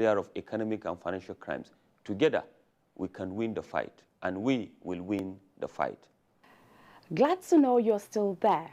area of economic and financial crimes. Together, we can win the fight, and we will win the fight. Glad to know you're still there.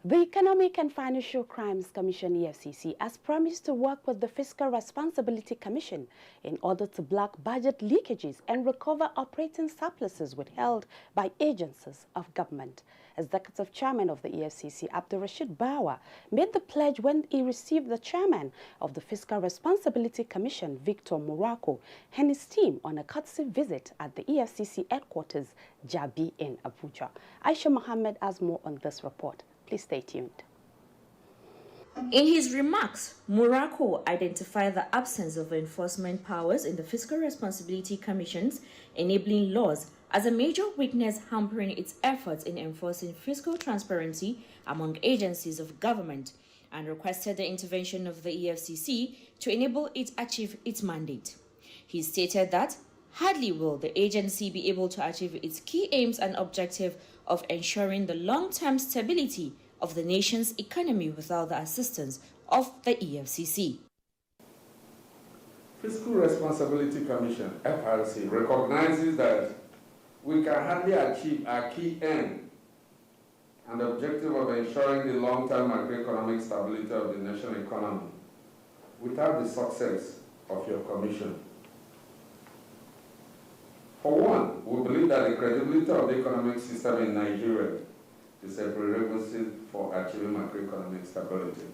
The Economic and Financial Crimes Commission, EFCC, has promised to work with the Fiscal Responsibility Commission in order to block budget leakages and recover operating surpluses withheld by agencies of government. Executive Chairman of the EFCC, Abdurrashid Bawa, made the pledge when he received the Chairman of the Fiscal Responsibility Commission, Victor Murako, and his team on a courtesy visit at the EFCC headquarters, Jabi in Abuja. Aisha Mohammed has more on this report. Please stay tuned. In his remarks, Murako identified the absence of enforcement powers in the Fiscal Responsibility Commission's enabling laws as a major weakness hampering its efforts in enforcing fiscal transparency among agencies of government, and requested the intervention of the EFCC to enable it achieve its mandate. He stated that hardly will the agency be able to achieve its key aims and objective of ensuring the long-term stability of the nation's economy without the assistance of the EFCC. Fiscal Responsibility Commission, FRC, recognizes that we can hardly achieve our key aim and objective of ensuring the long-term macroeconomic stability of the national economy without the success of your commission. For one, we believe that the credibility of the economic system in Nigeria is a prerequisite for achieving macroeconomic stability.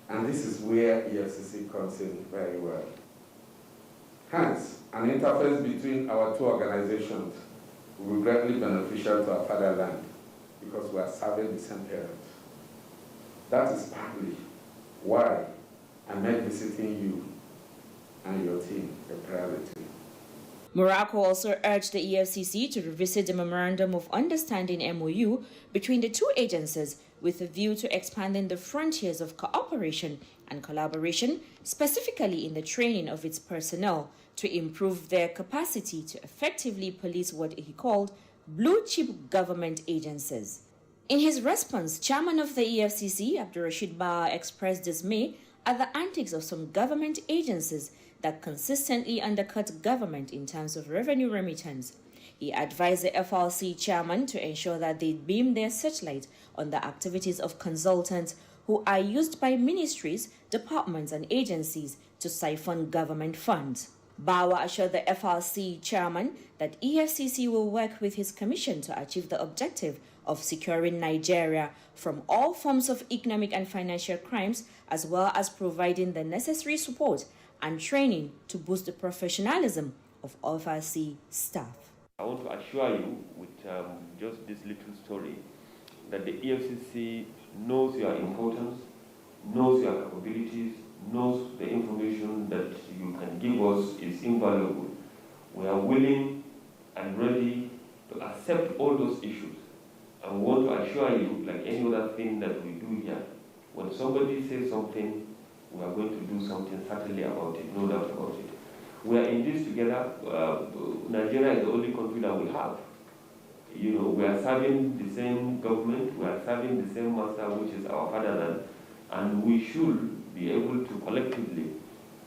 And this is where EFCC comes in very well. Hence, an interface between our two organizations will be greatly beneficial to our fatherland because we are serving the same parents. That is partly why I made visiting you and your team a priority. Murako also urged the EFCC to revisit the Memorandum of Understanding MOU between the two agencies with a view to expanding the frontiers of cooperation and collaboration, specifically in the training of its personnel, to improve their capacity to effectively police what he called blue-chip government agencies. In his response, Chairman of the EFCC, Abdurrashid Bawa, expressed dismay at the antics of some government agencies that consistently undercut government in terms of revenue remittance. He advised the FRC chairman to ensure that they beam their searchlight on the activities of consultants who are used by ministries, departments, and agencies to siphon government funds. Bawa assured the FRC chairman that EFCC will work with his commission to achieve the objective of securing Nigeria from all forms of economic and financial crimes, as well as providing the necessary support and training to boost the professionalism of FRC staff. I want to assure you with just this little story that the EFCC knows your importance, knows your capabilities, knows the information that you can give us is invaluable. We are willing and ready to accept all those issues. And we want to assure you, like any other thing that we do here, when somebody says something, we are going to do something certainly about it, no doubt about it. We are in this together. Nigeria is the only country that we have. You know, we are serving the same government, we are serving the same master, which is our fatherland, and we should be able to collectively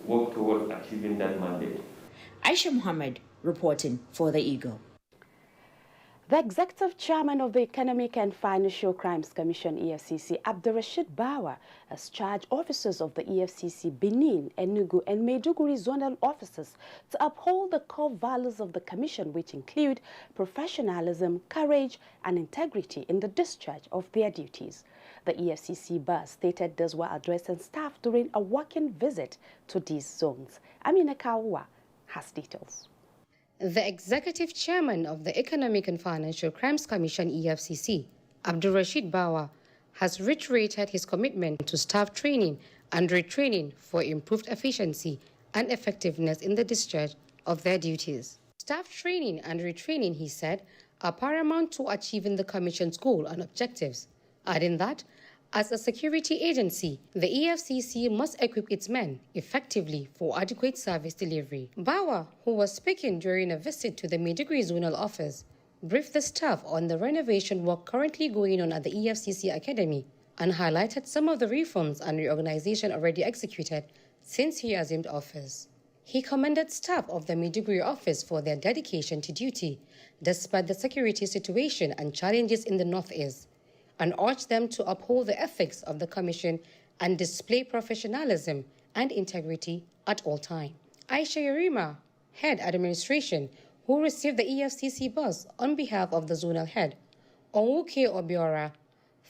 work towards achieving that mandate. Aisha Mohammed reporting for the Eagle. The Executive Chairman of the Economic and Financial Crimes Commission, EFCC, Abdurrashid Bawa, has charged officers of the EFCC, Benin, Enugu, and Maiduguri zonal officers to uphold the core values of the Commission, which include professionalism, courage, and integrity in the discharge of their duties. The EFCC boss stated this while addressing staff during a working visit to these zones. Amina Kawa has details. The Executive Chairman of the Economic and Financial Crimes Commission, EFCC, Abdurrashid Bawa, has reiterated his commitment to staff training and retraining for improved efficiency and effectiveness in the discharge of their duties. Staff training and retraining, he said, are paramount to achieving the Commission's goal and objectives, adding that, as a security agency, the EFCC must equip its men effectively for adequate service delivery. Bawa, who was speaking during a visit to the Maiduguri zonal office, briefed the staff on the renovation work currently going on at the EFCC Academy and highlighted some of the reforms and reorganization already executed since he assumed office. He commended staff of the Maiduguri office for their dedication to duty, despite the security situation and challenges in the Northeast, and urged them to uphold the ethics of the Commission and display professionalism and integrity at all times. Aisha Yerima, Head Administration, who received the EFCC bus on behalf of the zonal head, Onwuke Obiora,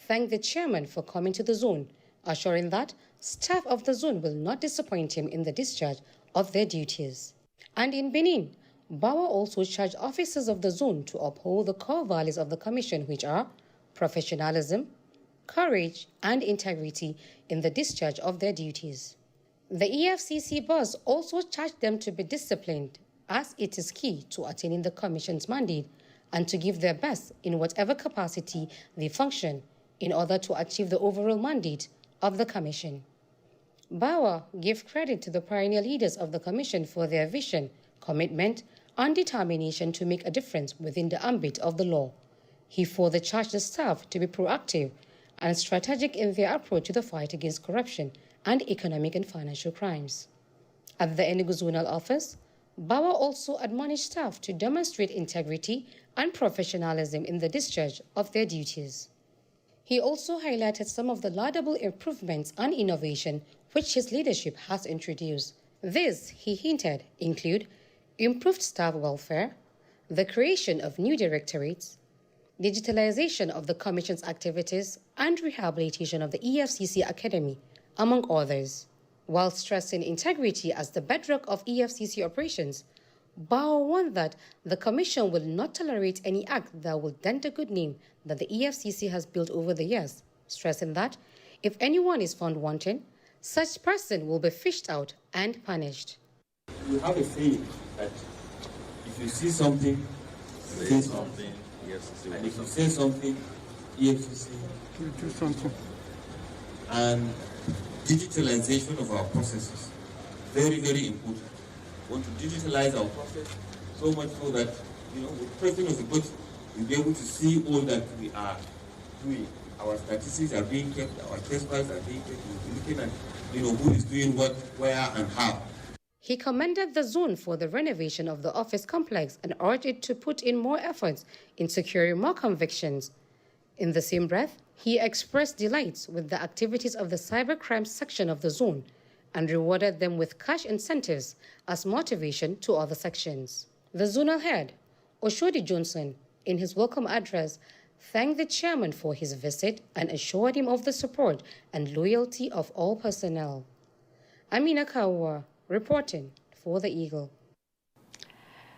thanked the chairman for coming to the zone, assuring that staff of the zone will not disappoint him in the discharge of their duties. And in Benin, Bawa also charged officers of the zone to uphold the core values of the Commission, which are professionalism, courage, and integrity in the discharge of their duties. The EFCC boss also charged them to be disciplined, as it is key to attaining the Commission's mandate, and to give their best in whatever capacity they function in order to achieve the overall mandate of the Commission. Bawa gave credit to the pioneer leaders of the Commission for their vision, commitment, and determination to make a difference within the ambit of the law. He further charged the staff to be proactive and strategic in their approach to the fight against corruption and economic and financial crimes. At the Enugu Zonal Office, Bawa also admonished staff to demonstrate integrity and professionalism in the discharge of their duties. He also highlighted some of the laudable improvements and innovation which his leadership has introduced. These, he hinted, include improved staff welfare, the creation of new directorates, digitalization of the Commission's activities, and rehabilitation of the EFCC Academy, among others. While stressing integrity as the bedrock of EFCC operations, Bao warned that the Commission will not tolerate any act that will dent the good name that the EFCC has built over the years, stressing that if anyone is found wanting, such person will be fished out and punished. We have a saying that if you see something, say something. And if you say something, EFCC will do something. And digitalization of our processes, very, very important. We want to digitalize our process so much so that, with pressing of the button, we'll be able to see all that we are doing. Our statistics are being kept, our test files are being kept. We'll be looking at, who is doing what, where, and how. He commended the zone for the renovation of the office complex and urged it to put in more efforts in securing more convictions. In the same breath, he expressed delight with the activities of the cybercrime section of the zone and rewarded them with cash incentives as motivation to other sections. The zonal head, Oshodi Johnson, in his welcome address, thanked the chairman for his visit and assured him of the support and loyalty of all personnel. Amina Kawa, reporting for the Eagle.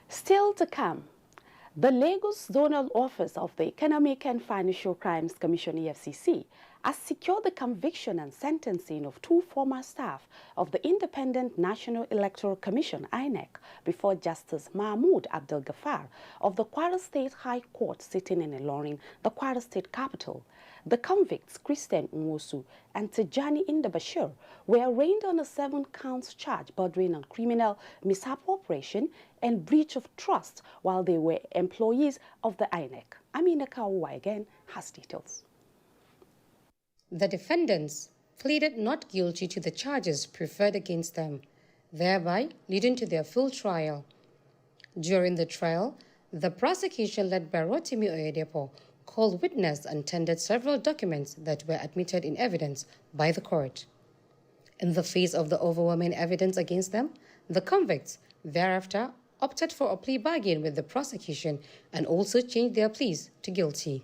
Still to come, the Lagos Zonal Office of the Economic and Financial Crimes Commission EFCC has secured the conviction and sentencing of 2 former staff of the Independent National Electoral Commission (INEC) before Justice Mahmoud Abdul Ghaffar of the Kwara State High Court sitting in Ilorin, the Kwara State capital. The convicts, Christian Nwosu and Tijani Indabashir, were arraigned on a 7-count charge bordering on criminal misappropriation and breach of trust while they were employees of the INEC. Amina Kawa again has details. The defendants pleaded not guilty to the charges preferred against them, thereby leading to their full trial. During the trial, the prosecution led by Rotimi Oyedepo called witness and tendered several documents that were admitted in evidence by the court. In the face of the overwhelming evidence against them, the convicts thereafter opted for a plea bargain with the prosecution and also changed their pleas to guilty.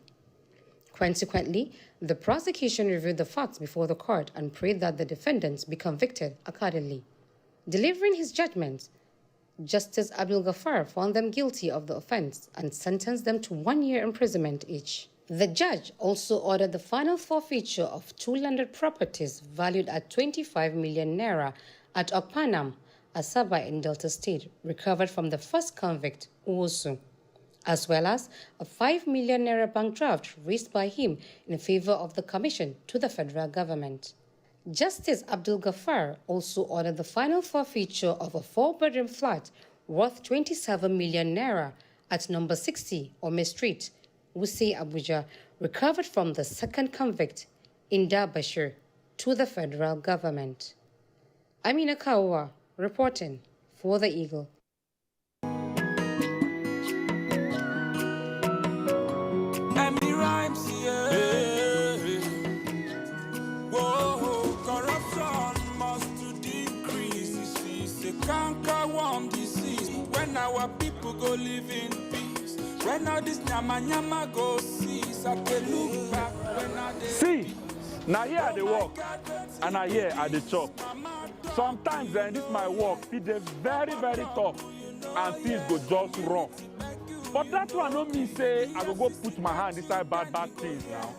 Consequently, the prosecution reviewed the facts before the court and prayed that the defendants be convicted accordingly. Delivering his judgment, Justice Abdul Ghaffar found them guilty of the offense and sentenced them to 1 year imprisonment each. The judge also ordered the final forfeiture of 2 landed properties valued at 25 million naira at Okpanam, Asaba in Delta State, recovered from the first convict, Uwosu, as well as a 5 million naira bank draft raised by him in favor of the commission to the federal government. Justice Abdul Ghaffar also ordered the final forfeiture of a 4-bedroom flat worth 27 million naira at number 60 Ome Street, Wuse, Abuja, recovered from the second convict, Inda Bashir, to the federal government. Amina Kawa, reporting for the Eagle. When our people go live in peace, when all this nyama go cease, I can look back when I see. Now here I dey work, and I here I dey chop. Sometimes this my work, it is very, very tough, and things go just rough. But that one don't mean say I go put my hand inside bad things now.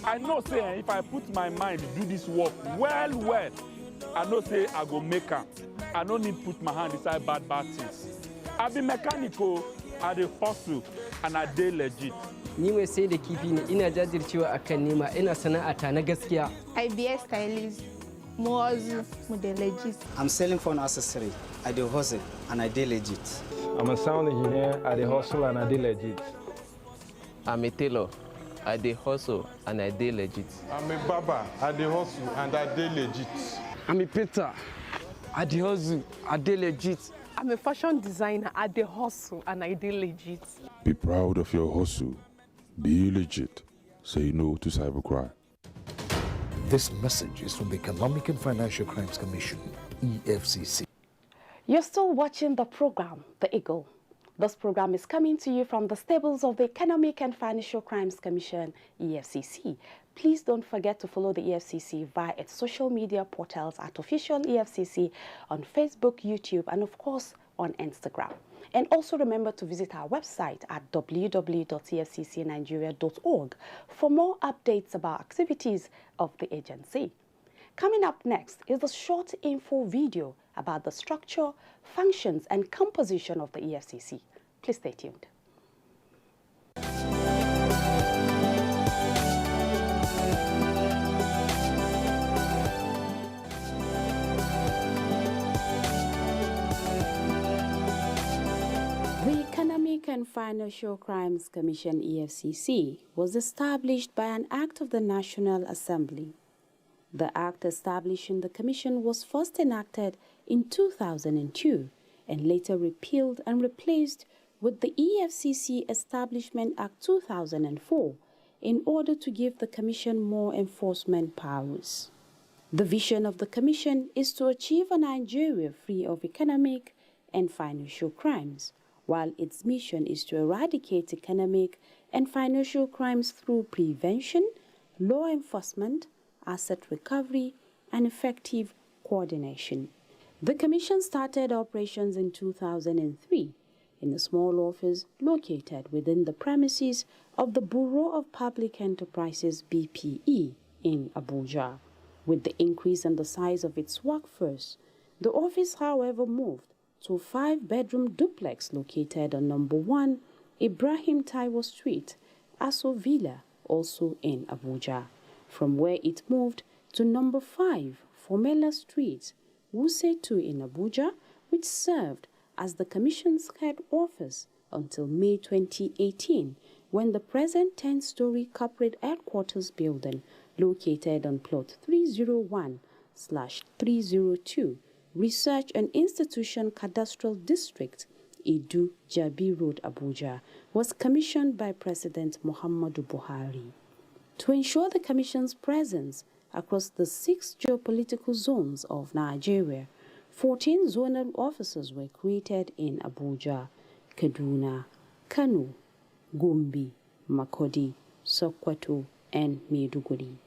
I know say if I put my mind to do this work well, I know say I go make am. I don't need put my hand inside bad things. I be mechanical, I dey hustle, and I dey legit. Ni mai sai da kifi ne, ina jajircewa akan nema, ina sana'ata na gaskiya. IBS stylist, Moazu, legit. I'm selling phone accessory. I do hustle and I do legit. I'm a sound engineer. I do hustle and I do legit. I'm a tailor. I do hustle and I do legit. I'm a barber. I do hustle and I do legit. I'm a painter. I do hustle. I do legit. I'm a fashion designer. I do hustle and I do legit. Be proud of your hustle. Be legit. Say no to cybercrime. This message is from the Economic and Financial Crimes Commission, EFCC. You're still watching the program, The Eagle. This program is coming to you from the stables of the Economic and Financial Crimes Commission, EFCC. Please don't forget to follow the EFCC via its social media portals at Official EFCC on Facebook, YouTube, and of course on Instagram. And also remember to visit our website at www.efccnigeria.org for more updates about activities of the agency. Coming up next is a short info video about the structure, functions, and composition of the EFCC. Please stay tuned. The Economic and Financial Crimes Commission, EFCC, was established by an act of the National Assembly. The act establishing the commission was first enacted in 2002 and later repealed and replaced with the EFCC Establishment Act 2004 in order to give the commission more enforcement powers. The vision of the commission is to achieve a Nigeria free of economic and financial crimes, while its mission is to eradicate economic and financial crimes through prevention, law enforcement, asset recovery, and effective coordination. The Commission started operations in 2003 in a small office located within the premises of the Bureau of Public Enterprises (BPE) in Abuja. With the increase in the size of its workforce, the office, however, moved to a 5-bedroom duplex located on number 1 Ibrahim Taiwo Street, Aso Villa, also in Abuja, from where it moved to number 5 Formella Street, Wuse 2 in Abuja, which served as the Commission's head office until May 2018, when the present 10-story corporate headquarters building located on plot 301/302 Research and Institution Cadastral District, Idu Jabi Road, Abuja, was commissioned by President Muhammadu Buhari. To ensure the Commission's presence across the 6 geopolitical zones of Nigeria, 14 zonal offices were created in Abuja, Kaduna, Kano, Gombe, Makurdi, Sokoto, and Maiduguri.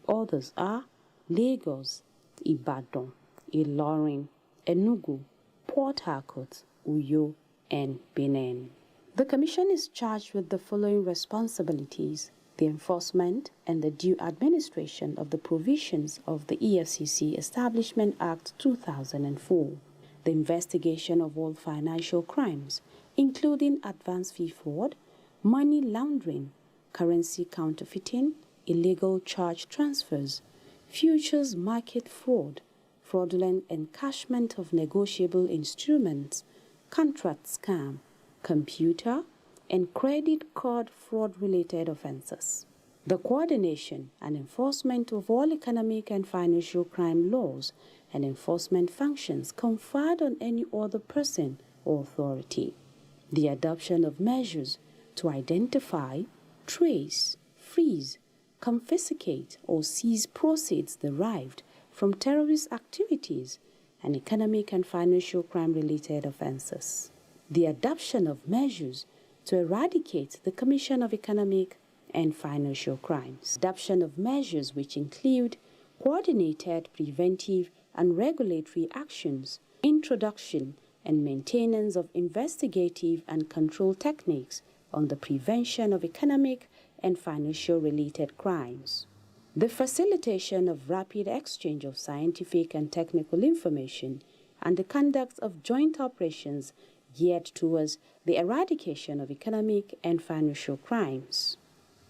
Others are Lagos, Ibadan, Ilorin, Enugu, Port Harcourt, Uyo, and Benin. The Commission is charged with the following responsibilities: the enforcement and the due administration of the provisions of the EFCC Establishment Act 2004, the investigation of all financial crimes, including advance fee fraud, money laundering, currency counterfeiting, illegal charge transfers, futures market fraud, fraudulent encashment of negotiable instruments, contract scam, computer, and credit card fraud-related offences. The coordination and enforcement of all economic and financial crime laws and enforcement functions conferred on any other person or authority. The adoption of measures to identify, trace, freeze, confiscate, or seize proceeds derived from terrorist activities and economic and financial crime-related offenses. The adoption of measures to eradicate the commission of economic and financial crimes. Adoption of measures which include coordinated preventive and regulatory actions, introduction and maintenance of investigative and control techniques on the prevention of economic and financial related crimes. The facilitation of rapid exchange of scientific and technical information and the conduct of joint operations geared towards the eradication of economic and financial crimes.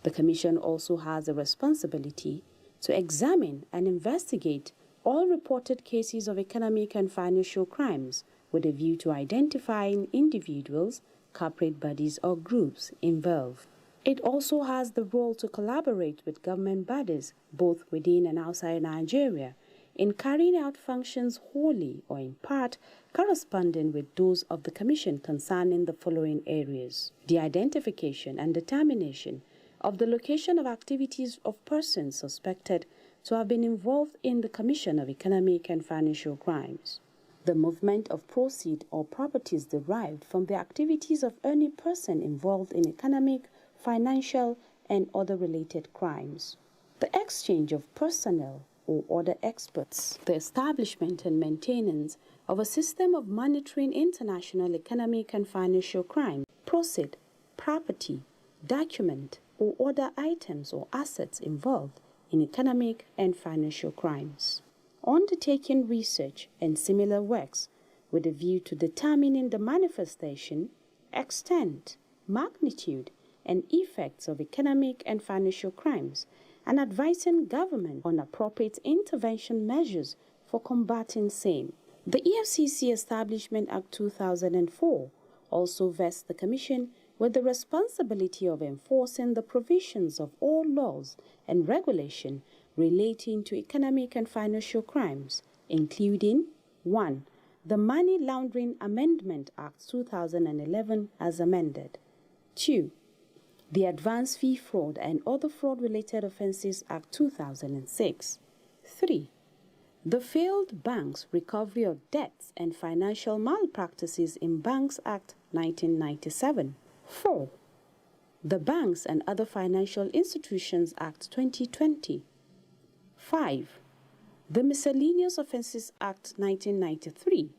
The Commission also has a responsibility to examine and investigate all reported cases of economic and financial crimes with a view to identifying individuals, corporate bodies, or groups involved. It also has the role to collaborate with government bodies, both within and outside Nigeria, in carrying out functions wholly or in part corresponding with those of the Commission concerning the following areas: the identification and determination of the location of activities of persons suspected to have been involved in the commission of economic and financial crimes, the movement of proceeds or properties derived from the activities of any person involved in economic, financial, and other related crimes, the exchange of personnel or other experts, the establishment and maintenance of a system of monitoring international economic and financial crime, proceed, property, document, or other items or assets involved in economic and financial crimes, undertaking research and similar works with a view to determining the manifestation, extent, magnitude, and effects of economic and financial crimes, and advising government on appropriate intervention measures for combating same. The EFCC Establishment Act 2004 also vests the Commission with the responsibility of enforcing the provisions of all laws and regulation relating to economic and financial crimes, including 1. The Money Laundering Amendment Act 2011 as amended, 2. The Advance Fee Fraud and Other Fraud-Related Offences Act 2006, 3. The Failed Banks Recovery of Debts and Financial Malpractices in Banks Act 1997, 4. The Banks and Other Financial Institutions Act 2020. 5. The Miscellaneous Offences Act 1993.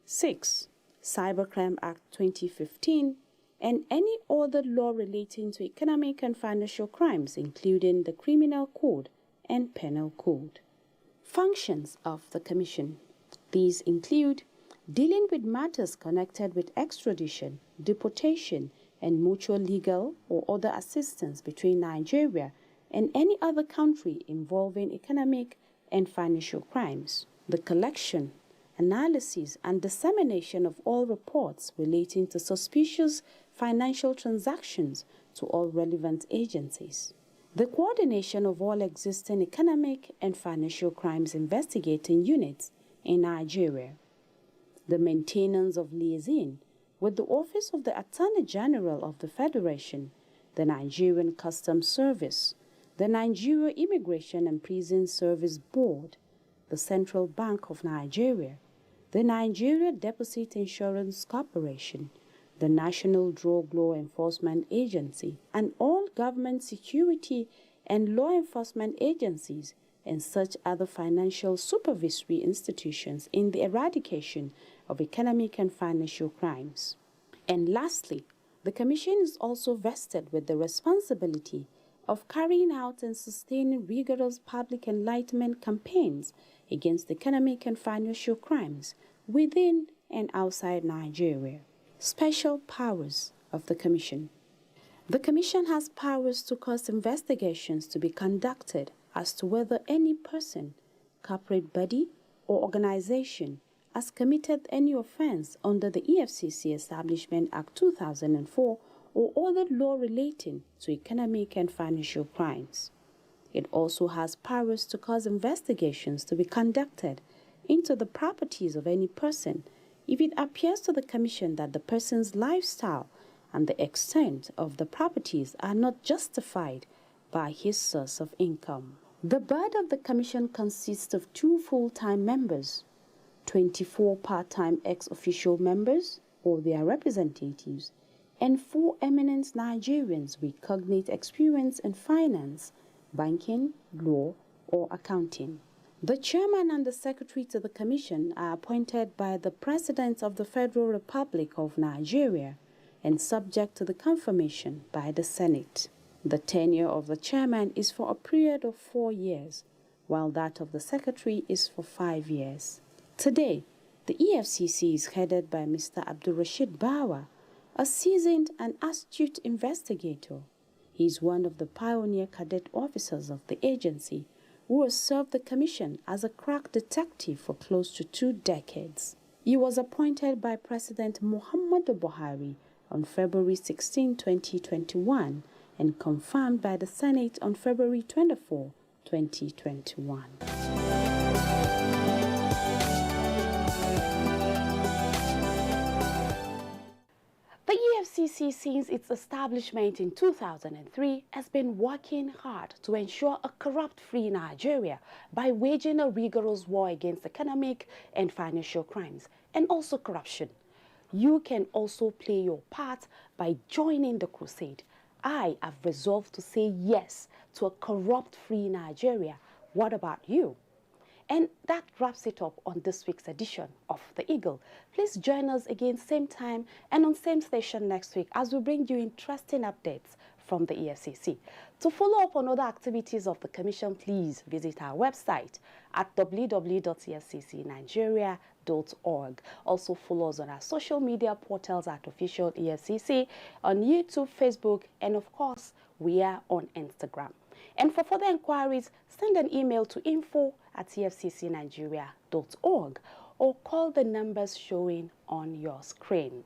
6. Cybercrime Act 2015, and any other law relating to economic and financial crimes, including the Criminal Code and Penal Code. Functions of the Commission. These include dealing with matters connected with extradition, deportation, and mutual legal or other assistance between Nigeria and any other country involving economic and financial crimes, the collection, analysis, and dissemination of all reports relating to suspicious financial transactions to all relevant agencies, the coordination of all existing economic and financial crimes investigating units in Nigeria, the maintenance of liaison with the Office of the Attorney General of the Federation, the Nigerian Customs Service, the Nigeria Immigration and Prison Service Board, the Central Bank of Nigeria, the Nigeria Deposit Insurance Corporation, the National Drug Law Enforcement Agency, and all government security and law enforcement agencies and such other financial supervisory institutions in the eradication of economic and financial crimes. And lastly, the Commission is also vested with the responsibility of carrying out and sustaining rigorous public enlightenment campaigns against economic and financial crimes within and outside Nigeria. Special powers of the Commission. The Commission has powers to cause investigations to be conducted as to whether any person, corporate body, or organization has committed any offense under the EFCC Establishment Act 2004 or other law relating to economic and financial crimes. It also has powers to cause investigations to be conducted into the properties of any person if it appears to the Commission that the person's lifestyle and the extent of the properties are not justified by his source of income. The board of the Commission consists of 2 full-time members, 24 part-time ex-official members or their representatives, and 4 eminent Nigerians with cognate experience in finance, banking, law, or accounting. The chairman and the secretary to the Commission are appointed by the President of the Federal Republic of Nigeria and subject to the confirmation by the Senate. The tenure of the chairman is for a period of 4 years, while that of the secretary is for 5 years. Today, the EFCC is headed by Mr. Abdurrashid Bawa, a seasoned and astute investigator. He is one of the pioneer cadet officers of the agency who has served the Commission as a crack detective for close to 2 decades. He was appointed by President Muhammadu Buhari on February 16, 2021 and confirmed by the Senate on February 24, 2021. The EFCC, since its establishment in 2003, has been working hard to ensure a corrupt-free Nigeria by waging a rigorous war against economic and financial crimes and also corruption. You can also play your part by joining the crusade. I have resolved to say yes to a corrupt-free Nigeria. What about you? And that wraps it up on this week's edition of The Eagle. Please join us again same time and on same station next week as we bring you interesting updates from the EFCC. To follow up on other activities of the Commission, please visit our website at www.efccnigeria.org. Also follow us on our social media portals at Official EFCC, on YouTube, Facebook, and of course, we are on Instagram. And for further inquiries, send an email to info@efccnigeria.org or call the numbers showing on your screen.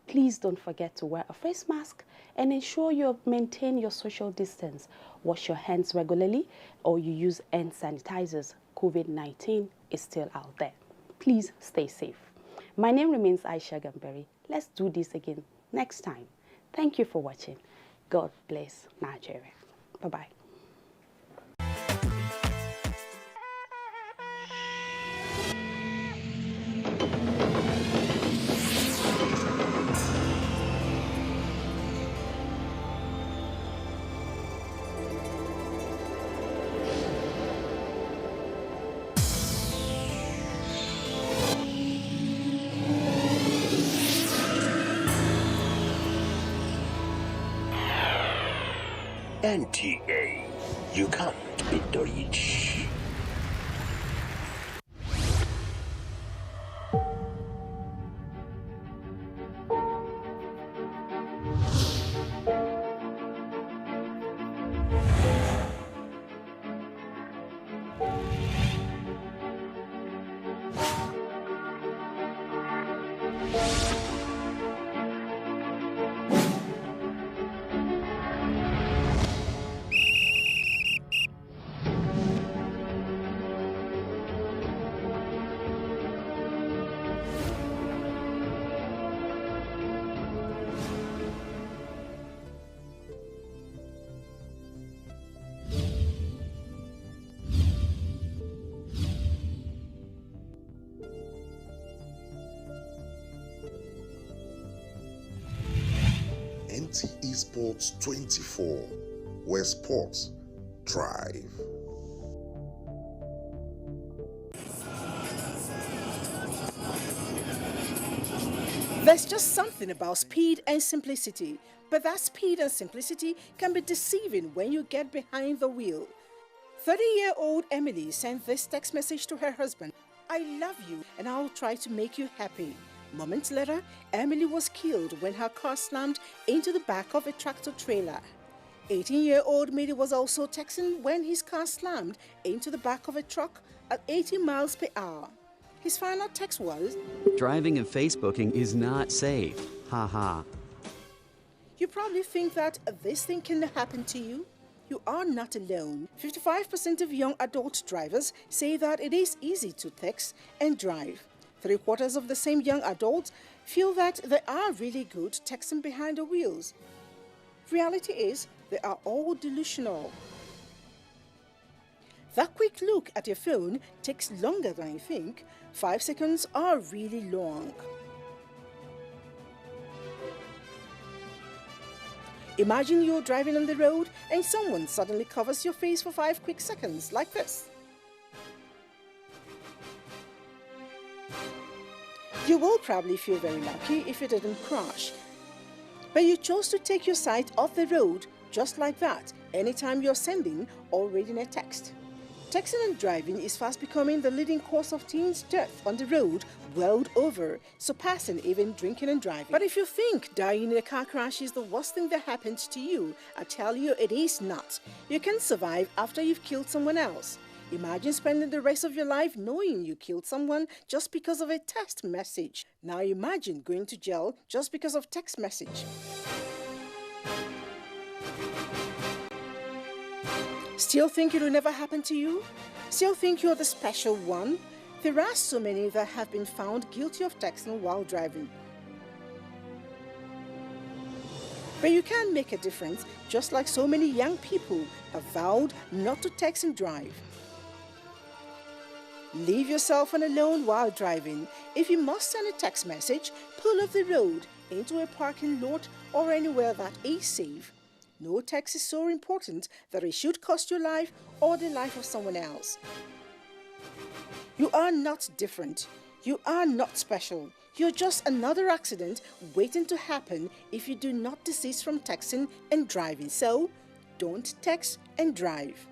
Please don't forget to wear a face mask and ensure you maintain your social distance. Wash your hands regularly or you use hand sanitizers. COVID-19 is still out there. Please stay safe. My name remains Aisha Gambari. Let's do this again next time. Thank you for watching. God bless Nigeria. Bye-bye. NTA, you can't beat the rich. NTA Sports 24, where sports thrive. There's just something about speed and simplicity, but that speed and simplicity can be deceiving when you get behind the wheel. 30-year-old Emily sent this text message to her husband: "I love you and I'll try to make you happy." Moments later, Emily was killed when her car slammed into the back of a tractor trailer. 18-year-old Midi was also texting when his car slammed into the back of a truck at 80 miles per hour. His final text was, "Driving and Facebooking is not safe. Ha ha." You probably think that this thing can happen to you. You are not alone. 55% of young adult drivers say that it is easy to text and drive. 3/4 of the same young adults feel that they are really good texting behind the wheels. Reality is, they are all delusional. That quick look at your phone takes longer than you think. 5 seconds are really long. Imagine you're driving on the road and someone suddenly covers your face for 5 quick seconds, like this. You will probably feel very lucky if you didn't crash. But you chose to take your sight off the road just like that anytime you're sending or reading a text. Texting and driving is fast becoming the leading cause of teens' death on the road world over, surpassing even drinking and driving. But if you think dying in a car crash is the worst thing that happened to you, I tell you it is not. You can survive after you've killed someone else. Imagine spending the rest of your life knowing you killed someone just because of a text message. Now imagine going to jail just because of text message. Still think it will never happen to you? Still think you're the special one? There are so many that have been found guilty of texting while driving. But you can make a difference, just like so many young people have vowed not to text and drive. Leave your cell phone alone while driving. If you must send a text message, pull off the road into a parking lot or anywhere that is safe. No text is so important that it should cost your life or the life of someone else. You are not different. You are not special. You're just another accident waiting to happen if you do not desist from texting and driving. So, don't text and drive.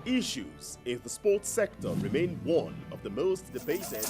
Issues in the sports sector remain one of the most debated.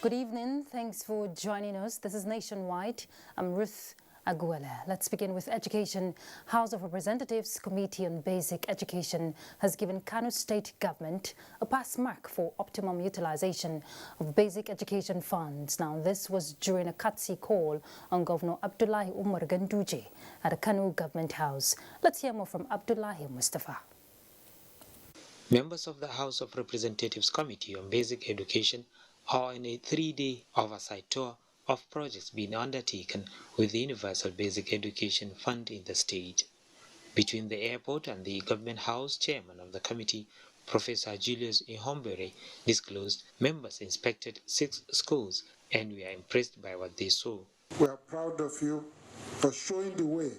Good evening. Thanks for joining us. This is Nationwide. I'm Ruth Aguela. Let's begin with education. House of Representatives Committee on Basic Education has given Kano State Government a pass mark for optimum utilization of basic education funds. Now, this was during a courtesy call on Governor Abdullahi Umar Ganduje at the Kano Government House. Let's hear more from Abdullahi Mustafa. Members of the House of Representatives Committee on Basic Education are on a 3-day oversight tour of projects being undertaken with the Universal Basic Education Fund in the state. Between the airport and the Government House, Chairman of the committee, Professor Julius Ihombere, disclosed members inspected 6 schools and we are impressed by what they saw. We are proud of you for showing the way.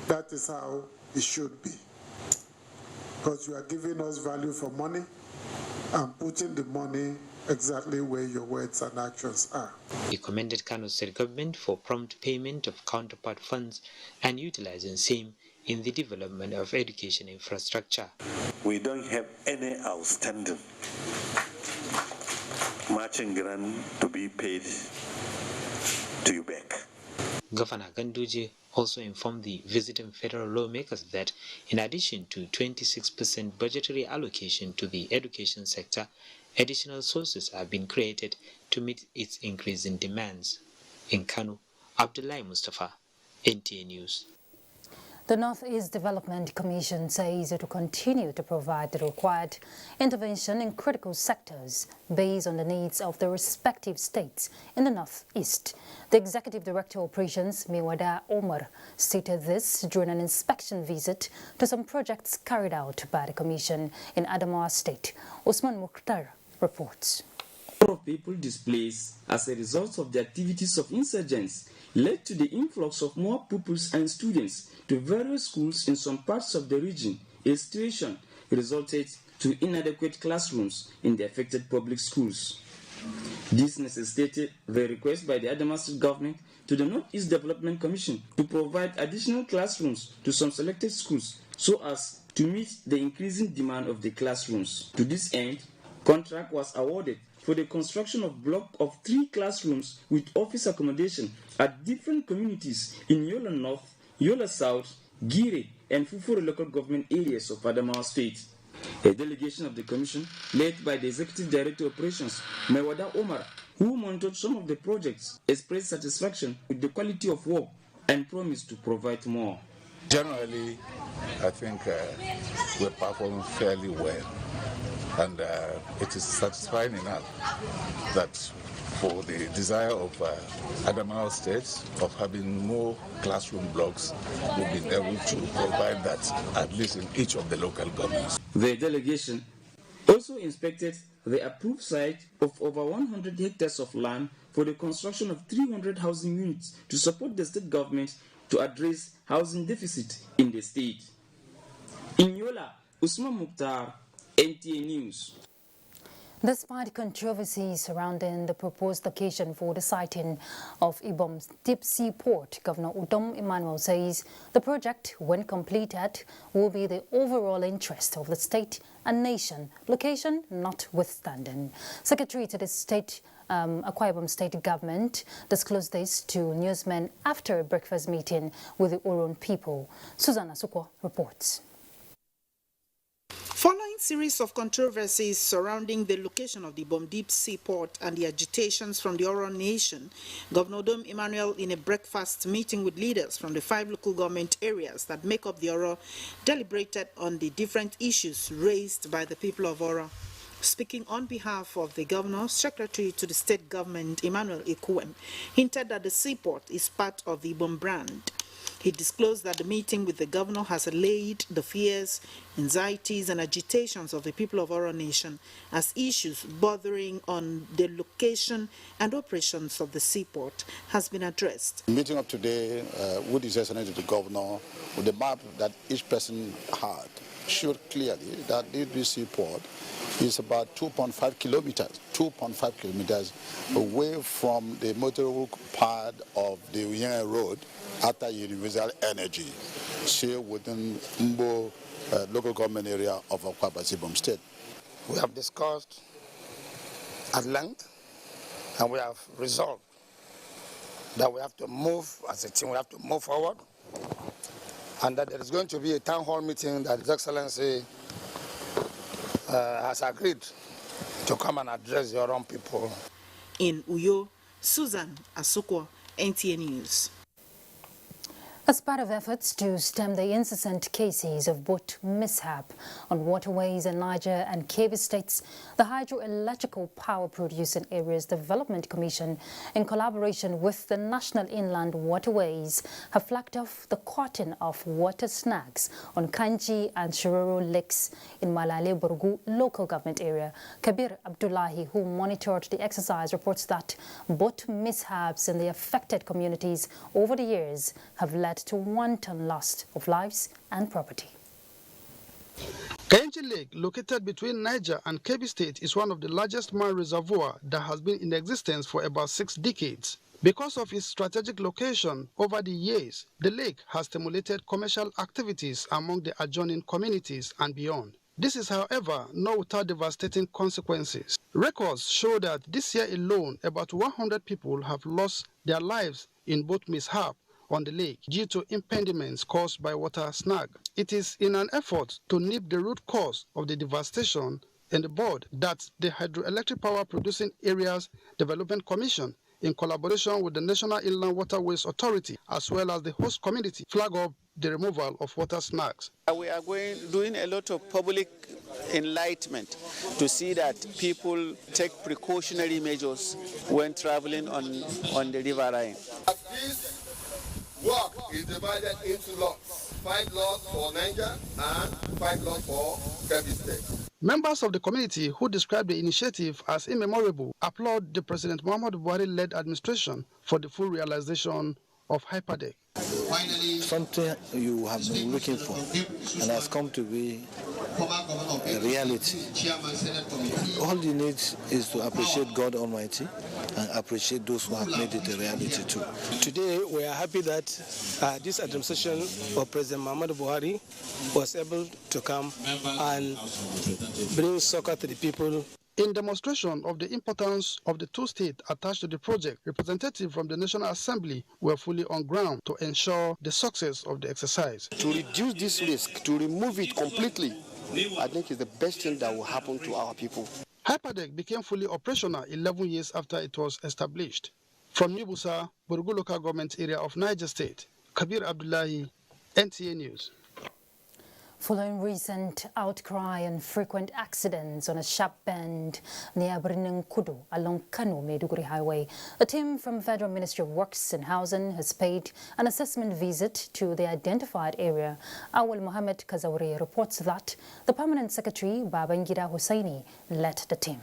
That is how it should be. Because you are giving us value for money and putting the money exactly where your words and actions are. He commended Kano State Government for prompt payment of counterpart funds and utilizing same in the development of education infrastructure. We don't have any outstanding matching grant to be paid to you back. Governor Ganduje also informed the visiting federal lawmakers that in addition to 26% budgetary allocation to the education sector, additional sources have been created to meet its increasing demands. In Kano, Abdullahi Mustafa, NTA News. The Northeast Development Commission says it will continue to provide the required intervention in critical sectors based on the needs of the respective states in the Northeast. The Executive Director of Operations, Miwada Omar, stated this during an inspection visit to some projects carried out by the Commission in Adamawa State. Osman Mukhtar reports. Of people displaced as a result of the activities of insurgents led to the influx of more pupils and students to various schools in some parts of the region. A situation resulted to inadequate classrooms in the affected public schools. This necessitated the request by the Adamawa State government to the Northeast Development Commission to provide additional classrooms to some selected schools so as to meet the increasing demand of the classrooms. To this end, contract was awarded for the construction of block of 3 classrooms with office accommodation at different communities in Yola North, Yola South, Gire, and Fufuro local government areas of Adamawa State. A delegation of the commission, led by the Executive Director of Operations, Miwada Omar, who monitored some of the projects, expressed satisfaction with the quality of work and promised to provide more. Generally, I think we're performing fairly well. And it is satisfying enough that for the desire of Adamawa State of having more classroom blocks, we've been able to provide that at least in each of the local governments. The delegation also inspected the approved site of over 100 hectares of land for the construction of 300 housing units to support the state government to address housing deficit in the state. In Yola, Usman Mukhtar, NTA News. Despite controversies surrounding the proposed location for the siting of Ibom's deep sea port, Governor Udom Emmanuel says the project, when completed, will be the overall interest of the state and nation, location notwithstanding. Secretary to the state Akwa Ibom State Government disclosed this to newsmen after a breakfast meeting with the Oron people. Susanna Sukwa reports. Following series of controversies surrounding the location of the Ibom Deep Sea Port and the agitations from the Oro Nation, Governor Udom Emmanuel, in a breakfast meeting with leaders from the 5 local government areas that make up the Oro, deliberated on the different issues raised by the people of Oro. Speaking on behalf of the governor, Secretary to the state government, Emmanuel Ekuwem, hinted that the seaport is part of the Ibom brand. He disclosed that the meeting with the governor has allayed the fears, anxieties, and agitations of the people of Oro Nation as issues bordering on the location and operations of the seaport has been addressed. The meeting of today, with his excellency to the governor, with the map that each person had, showed clearly that this seaport is about 2.5 kilometers away from the motorable part of the Uyenge Road after Universal Energy, here within Mbo local government area of Akwa Ibom State. We have discussed at length and we have resolved that we have to move as a team, we have to move forward, and that there is going to be a town hall meeting that His Excellency has agreed to come and address your own people. In Uyo, Susan Asukwa, NTA News. As part of efforts to stem the incessant cases of boat mishap on waterways in Niger and Kebbi states, the Hydroelectrical Power Producing Areas Development Commission, in collaboration with the National Inland Waterways, have flagged off the cutting of water snags on Kanji and Shiroro lakes in Malale Borgu local government area. Kabir Abdullahi, who monitored the exercise, reports that boat mishaps in the affected communities over the years have led to wanton loss of lives and property. Kainji Lake, located between Niger and Kebbi State, is one of the largest mine reservoirs that has been in existence for about 6 decades. Because of its strategic location over the years, the lake has stimulated commercial activities among the adjoining communities and beyond. This is, however, not without devastating consequences. Records show that this year alone, about 100 people have lost their lives in boat mishap on the lake due to impediments caused by water snag. It is in an effort to nip the root cause of the devastation in the board that the Hydroelectric Power Producing Areas Development Commission in collaboration with the National Inland Waterways Authority, as well as the host community, flag up the removal of water snags. We are doing a lot of public enlightenment to see that people take precautionary measures when traveling on the river Rhine. This work is divided into lots, 5 lots for Niger and 5 lots for Kebbi State. Members of the community who described the initiative as immemorable applaud the President Muhammadu Buhari-led administration for the full realization of Hyperdeck. Something you have been looking for and has come to be a reality. All you need is to appreciate God Almighty and appreciate those who have made it a reality too. Today we are happy that this administration of President Muhammadu Buhari was able to come and bring succor to the people. In demonstration of the importance of the two states attached to the project, representatives from the National Assembly were fully on ground to ensure the success of the exercise. To reduce this risk, to remove it completely, I think is the best thing that will happen to our people. Hyperdeck became fully operational 11 years after it was established. From Nibusa, Burgu local government area of Niger State, Kabir Abdullahi, NTA News. Following recent outcry and frequent accidents on a sharp bend near Kudu along Kano-Maiduguri Highway, a team from Federal Ministry of Works and Housing has paid an assessment visit to the identified area. Awal Mohammed Kazauri reports that the Permanent Secretary, Babangida Hussaini, led the team.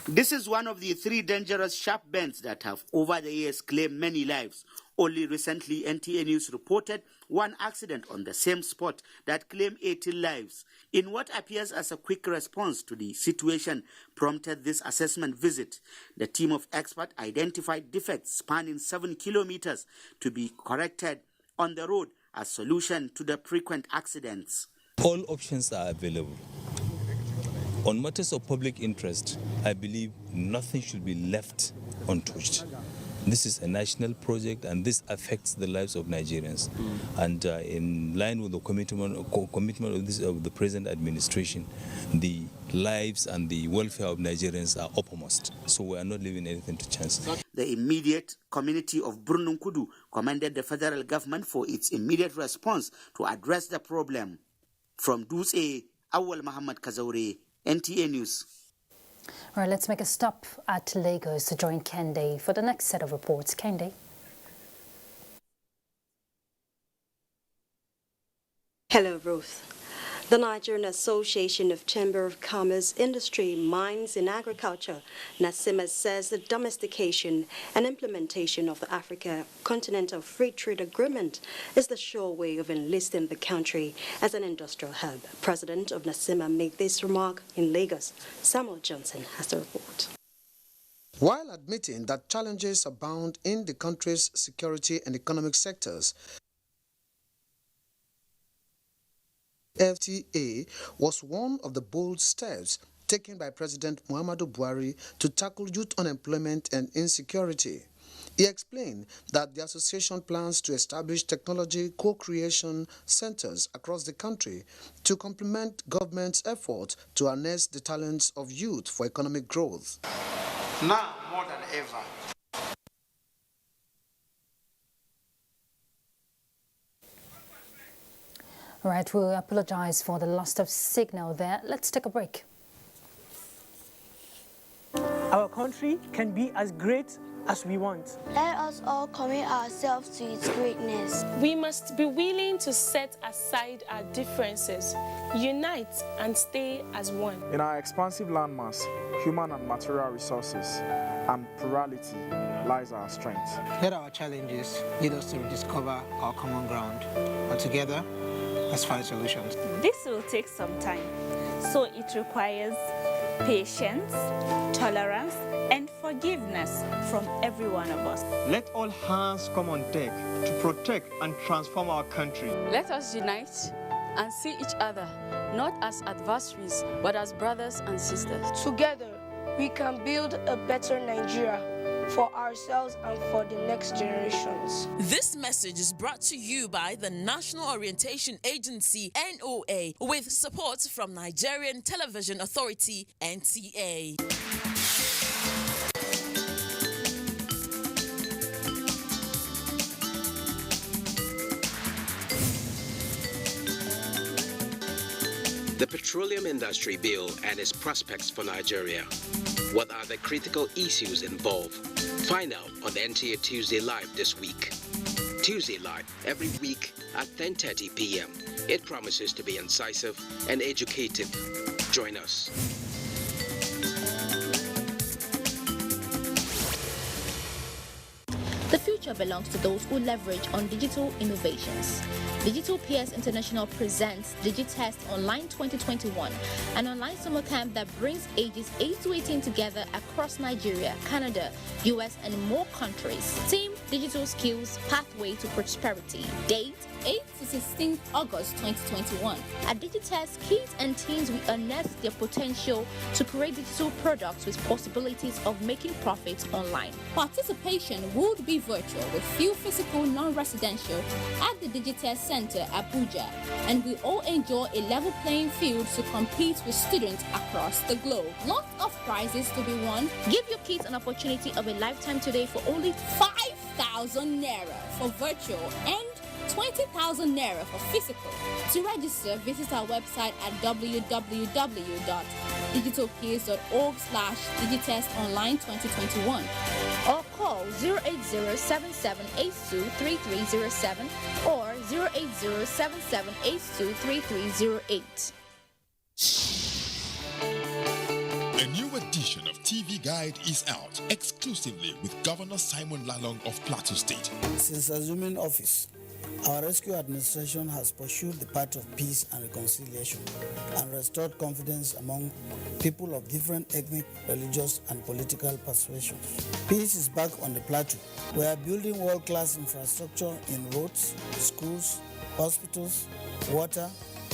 This is one of the 3 dangerous sharp bends that have over the years claimed many lives. Only recently, NTA News reported one accident on the same spot that claimed 18 lives. In what appears as a quick response to the situation prompted this assessment visit, the team of experts identified defects spanning 7 kilometers to be corrected on the road as solution to the frequent accidents. All options are available. On matters of public interest, I believe nothing should be left untouched. This is a national project and this affects the lives of Nigerians. And in line with the commitment of the present administration, the lives and the welfare of Nigerians are uppermost. So we are not leaving anything to chance. The immediate community of Kudu commended the federal government for its immediate response to address the problem. From Duse, Awal Muhammad Kazaure, NTA News. All right, let's make a stop at Lagos to join Kende for the next set of reports. Kende. Hello, Ruth. The Nigerian Association of Chamber of Commerce, Industry, Mines and Agriculture, NASIMA, says the domestication and implementation of the Africa Continental Free Trade Agreement is the sure way of enlisting the country as an industrial hub. President of NASIMA made this remark in Lagos. Samuel Johnson has the report. While admitting that challenges abound in the country's security and economic sectors, FTA was one of the bold steps taken by President Muhammadu Buhari to tackle youth unemployment and insecurity. He explained that the association plans to establish technology co-creation centers across the country to complement government's effort to harness the talents of youth for economic growth. Now, more than ever, All right, we apologize for the loss of signal there. Let's take a break. Our country can be as great as we want. Let us all commit ourselves to its greatness. We must be willing to set aside our differences, unite and stay as one. In our expansive landmass, human and material resources, and plurality lies our strength. Let our challenges lead us to rediscover our common ground, and together, let's find solutions. This will take some time, so it requires patience, tolerance, and forgiveness from every one of us. Let all hands come on deck to protect and transform our country. Let us unite and see each other not as adversaries, but as brothers and sisters. Together, we can build a better Nigeria for ourselves and for the next generations. This message is brought to you by the National Orientation Agency, NOA, with support from Nigerian Television Authority, NTA. the Petroleum Industry Bill and its prospects for Nigeria. What are the critical issues involved? Find out on the NTA Tuesday Live this week. Tuesday Live, every week at 10:30 p.m. It promises to be incisive and educative. Join us. The future belongs to those who leverage on digital innovations. Digital Peers International presents DigiTest Online 2021, an online summer camp that brings ages 8 to 18 together across Nigeria, Canada, US, and more countries. Theme: Digital Skills, Pathway to Prosperity. Date: 8 to 16 August 2021. At DigiTest, kids and teens will unearth their potential to create digital products with possibilities of making profits online. Participation would be virtual with few physical non-residential at the DigiTest Center, Abuja, and we all enjoy a level playing field to compete with students across the globe. Lots of prizes to be won. Give your kids an opportunity of a lifetime today for only 5,000 Naira for virtual and 20,000 Naira for physical. To register, visit our website at www.digitalpeers.org/digitestonline2021 or call 08077823307 or 08077823308. A new edition of TV Guide is out exclusively with Governor Simon Lalong of Plateau State. Since assuming office, our rescue administration has pursued the path of peace and reconciliation and restored confidence among people of different ethnic, religious, and political persuasions. Peace is back on the plateau. We are building world-class infrastructure in roads, schools, hospitals, water,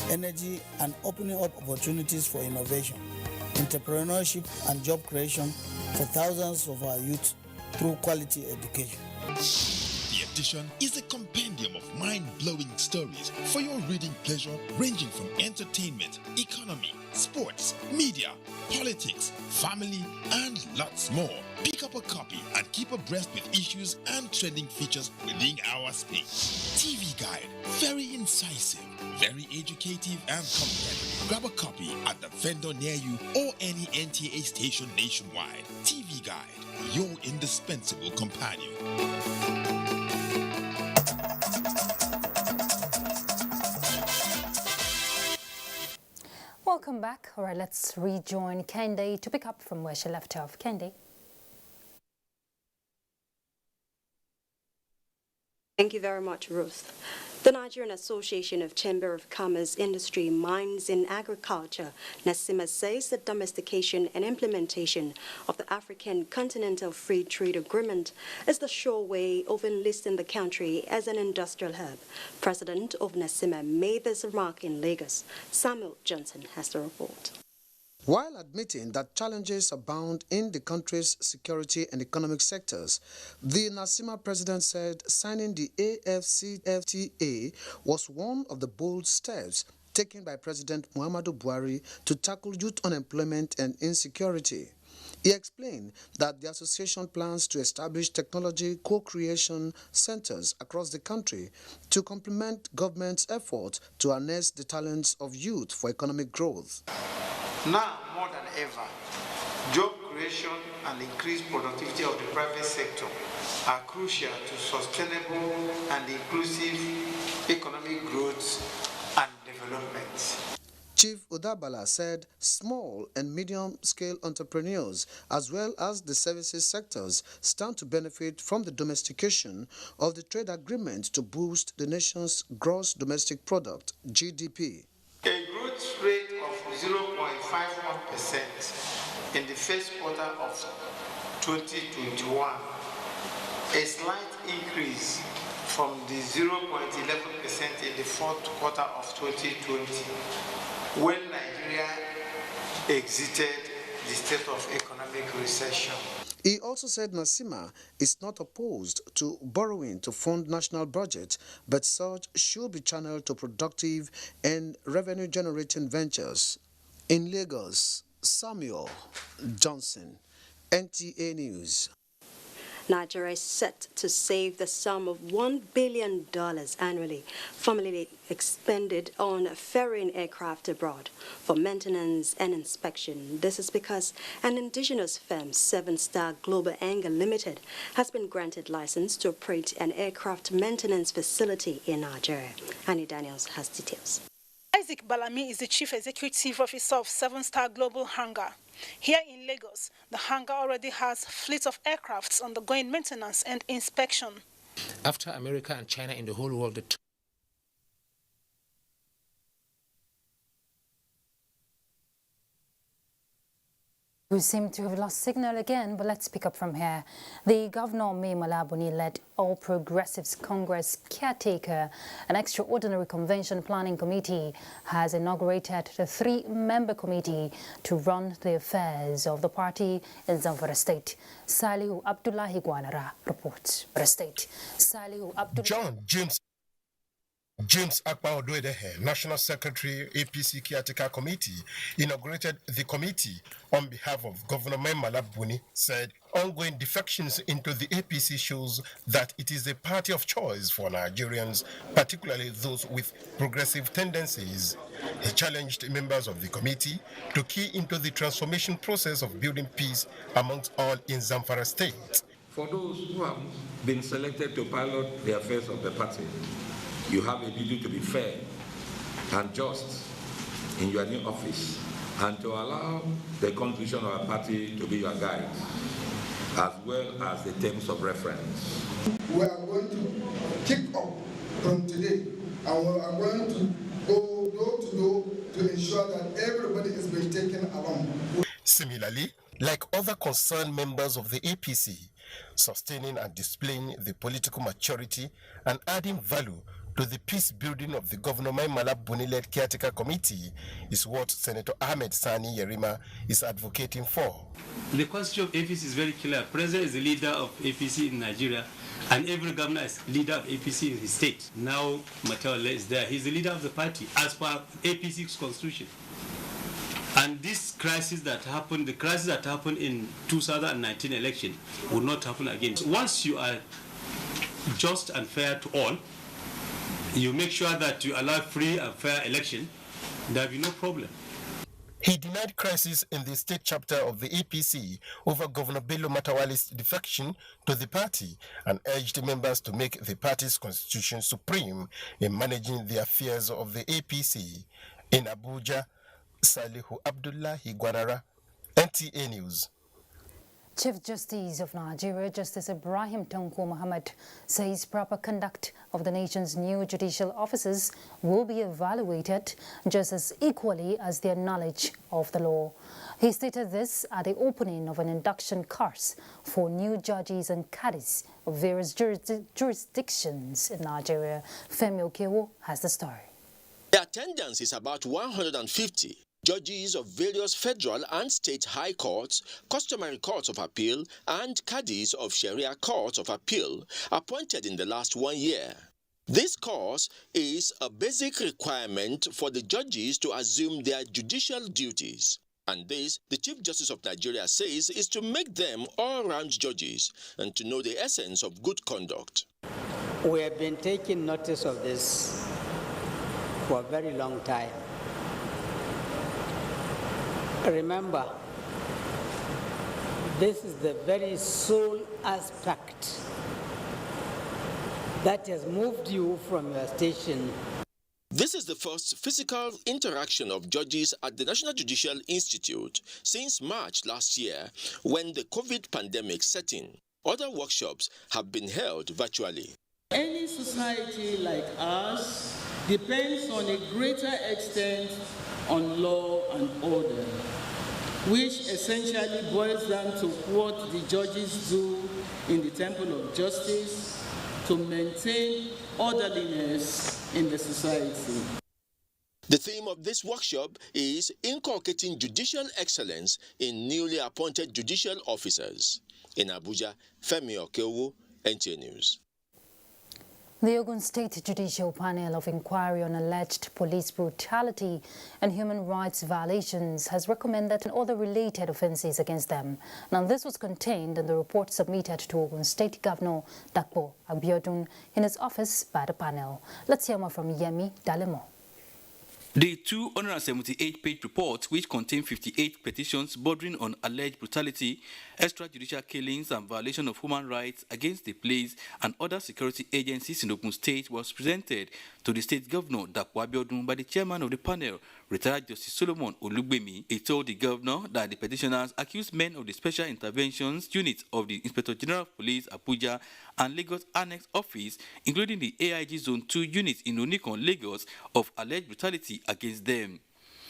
energy, and opening up opportunities for innovation, entrepreneurship, and job creation for thousands of our youth through quality education. The edition is a compendium of mind-blowing stories for your reading pleasure, ranging from entertainment, economy, sports, media, politics, family, and lots more. Pick up a copy and keep abreast with issues and trending features within our space. TV Guide, very incisive, very educative and compelling. Grab a copy at the vendor near you or any NTA station nationwide. TV Guide, your indispensable companion. Welcome back. All right, let's rejoin Kendi to pick up from where she left off. Kendi. Thank you very much, Ruth. The Nigerian Association of Chamber of Commerce, Industry, Mines and Agriculture, NASIMA, says the domestication and implementation of the African Continental Free Trade Agreement is the sure way of enlisting the country as an industrial hub. President of NASIMA made this remark in Lagos. Samuel Johnson has the report. While admitting that challenges abound in the country's security and economic sectors, the NASIMA president said signing the AFCFTA was one of the bold steps taken by President Muhammadu Buhari to tackle youth unemployment and insecurity. He explained that the association plans to establish technology co-creation centers across the country to complement government's efforts to harness the talents of youth for economic growth. Now, more than ever, job creation and increased productivity of the private sector are crucial to sustainable and inclusive economic growth and development. Chief Udabala said small and medium-scale entrepreneurs, as well as the services sectors, stand to benefit from the domestication of the trade agreement to boost the nation's gross domestic product, GDP. A growth rate of 0.51% in the first quarter of 2021, a slight increase from the 0.11% in the fourth quarter of 2020, when Nigeria exited the state of economic recession. He also said NASIMA is not opposed to borrowing to fund national budget, but such should be channeled to productive and revenue-generating ventures. In Lagos, Samuel Johnson, NTA News. Nigeria is set to save the sum of $1 billion annually, formerly expended on ferrying aircraft abroad for maintenance and inspection. This is because an indigenous firm, 7 Star Global Anger Limited, has been granted license to operate an aircraft maintenance facility in Nigeria. Annie Daniels has details. Isaac Balami is the Chief Executive Officer of 7 Star Global Hangar. Here in Lagos, the hangar already has fleet of aircrafts undergoing maintenance and inspection. After America and China in the whole world, We seem to have lost signal again, but let's pick up from here. The Governor Mai Mala Buni-led All Progressives Congress caretaker and extraordinary convention planning committee has inaugurated the 3-member committee to run the affairs of the party in Zamfara State. Salihu Abdullahi Gwanara reports for the state. John James Akpa Odoedehe, National Secretary, APC Caretaker Committee, inaugurated the committee on behalf of Governor Mai Mala Buni, said ongoing defections into the APC shows that it is a party of choice for Nigerians, particularly those with progressive tendencies. He challenged members of the committee to key into the transformation process of building peace amongst all in Zamfara State. For those who have been selected to pilot the affairs of the party, you have a duty to be fair and just in your new office and to allow the constitution of our party to be your guide, as well as the terms of reference. We are going to kick off from today, and we are going to go door to door to ensure that everybody is being taken along. Similarly, like other concerned members of the APC, sustaining and displaying the political maturity and adding value to the peace building of the Governor Mai Mala Buni-led Caretaker Committee is what Senator Ahmed Sani Yerima is advocating for. The constitution of APC is very clear. President is the leader of APC in Nigeria, and every governor is leader of APC in his state. Now Matawale is there. He's the leader of the party as per APC's constitution. And this crisis that happened, the crisis that happened in 2019 election will not happen again. Once you are just and fair to all, you make sure that you allow free and fair election, there will be no problem. He denied crisis in the state chapter of the APC over Governor Bello Matawale's defection to the party and urged members to make the party's constitution supreme in managing the affairs of the APC. In Abuja, Salihu Abdullahi Gwanara, NTA News. Chief Justice of Nigeria, Justice Ibrahim Tanko Muhammad, says proper conduct of the nation's new judicial officers will be evaluated just as equally as their knowledge of the law. He stated this at the opening of an induction course for new judges and cadis of various jurisdictions in Nigeria. Femi Okewo has the story. The attendance is about 150. Judges of various federal and state high courts, customary courts of appeal, and caddies of Sharia courts of appeal appointed in the last 1 year. This course is a basic requirement for the judges to assume their judicial duties. And this, the Chief Justice of Nigeria says, is to make them all-round judges and to know the essence of good conduct. We have been taking notice of this for a very long time. Remember, this is the very sole aspect that has moved you from your station. This is the first physical interaction of judges at the National Judicial Institute since March last year, when the COVID pandemic set in. Other workshops have been held virtually. Any society like ours depends on a greater extent on law and order, which essentially boils down to what the judges do in the temple of justice to maintain orderliness in the society. The theme of this workshop is inculcating judicial excellence in newly appointed judicial officers. In Abuja, Femi Okewo, NTA News. The Ogun State Judicial Panel of Inquiry on Alleged Police Brutality and Human Rights Violations has recommended other related offences against them. Now, this was contained in the report submitted to Ogun State Governor Dapo Abiodun in his office by the panel. Let's hear more from Yemi Dalemo. The 278-page report, which contained 58 petitions bordering on alleged brutality, extrajudicial killings and violation of human rights against the police and other security agencies in Ogun State, was presented to the state governor Dapo Abiodun by the chairman of the panel, retired Justice Solomon Olugbemi. He told the governor that the petitioners accused men of the Special Interventions Unit of the Inspector General of Police, Abuja, and Lagos Annex Office, including the AIG Zone 2 unit in Onikon, Lagos, of alleged brutality against them.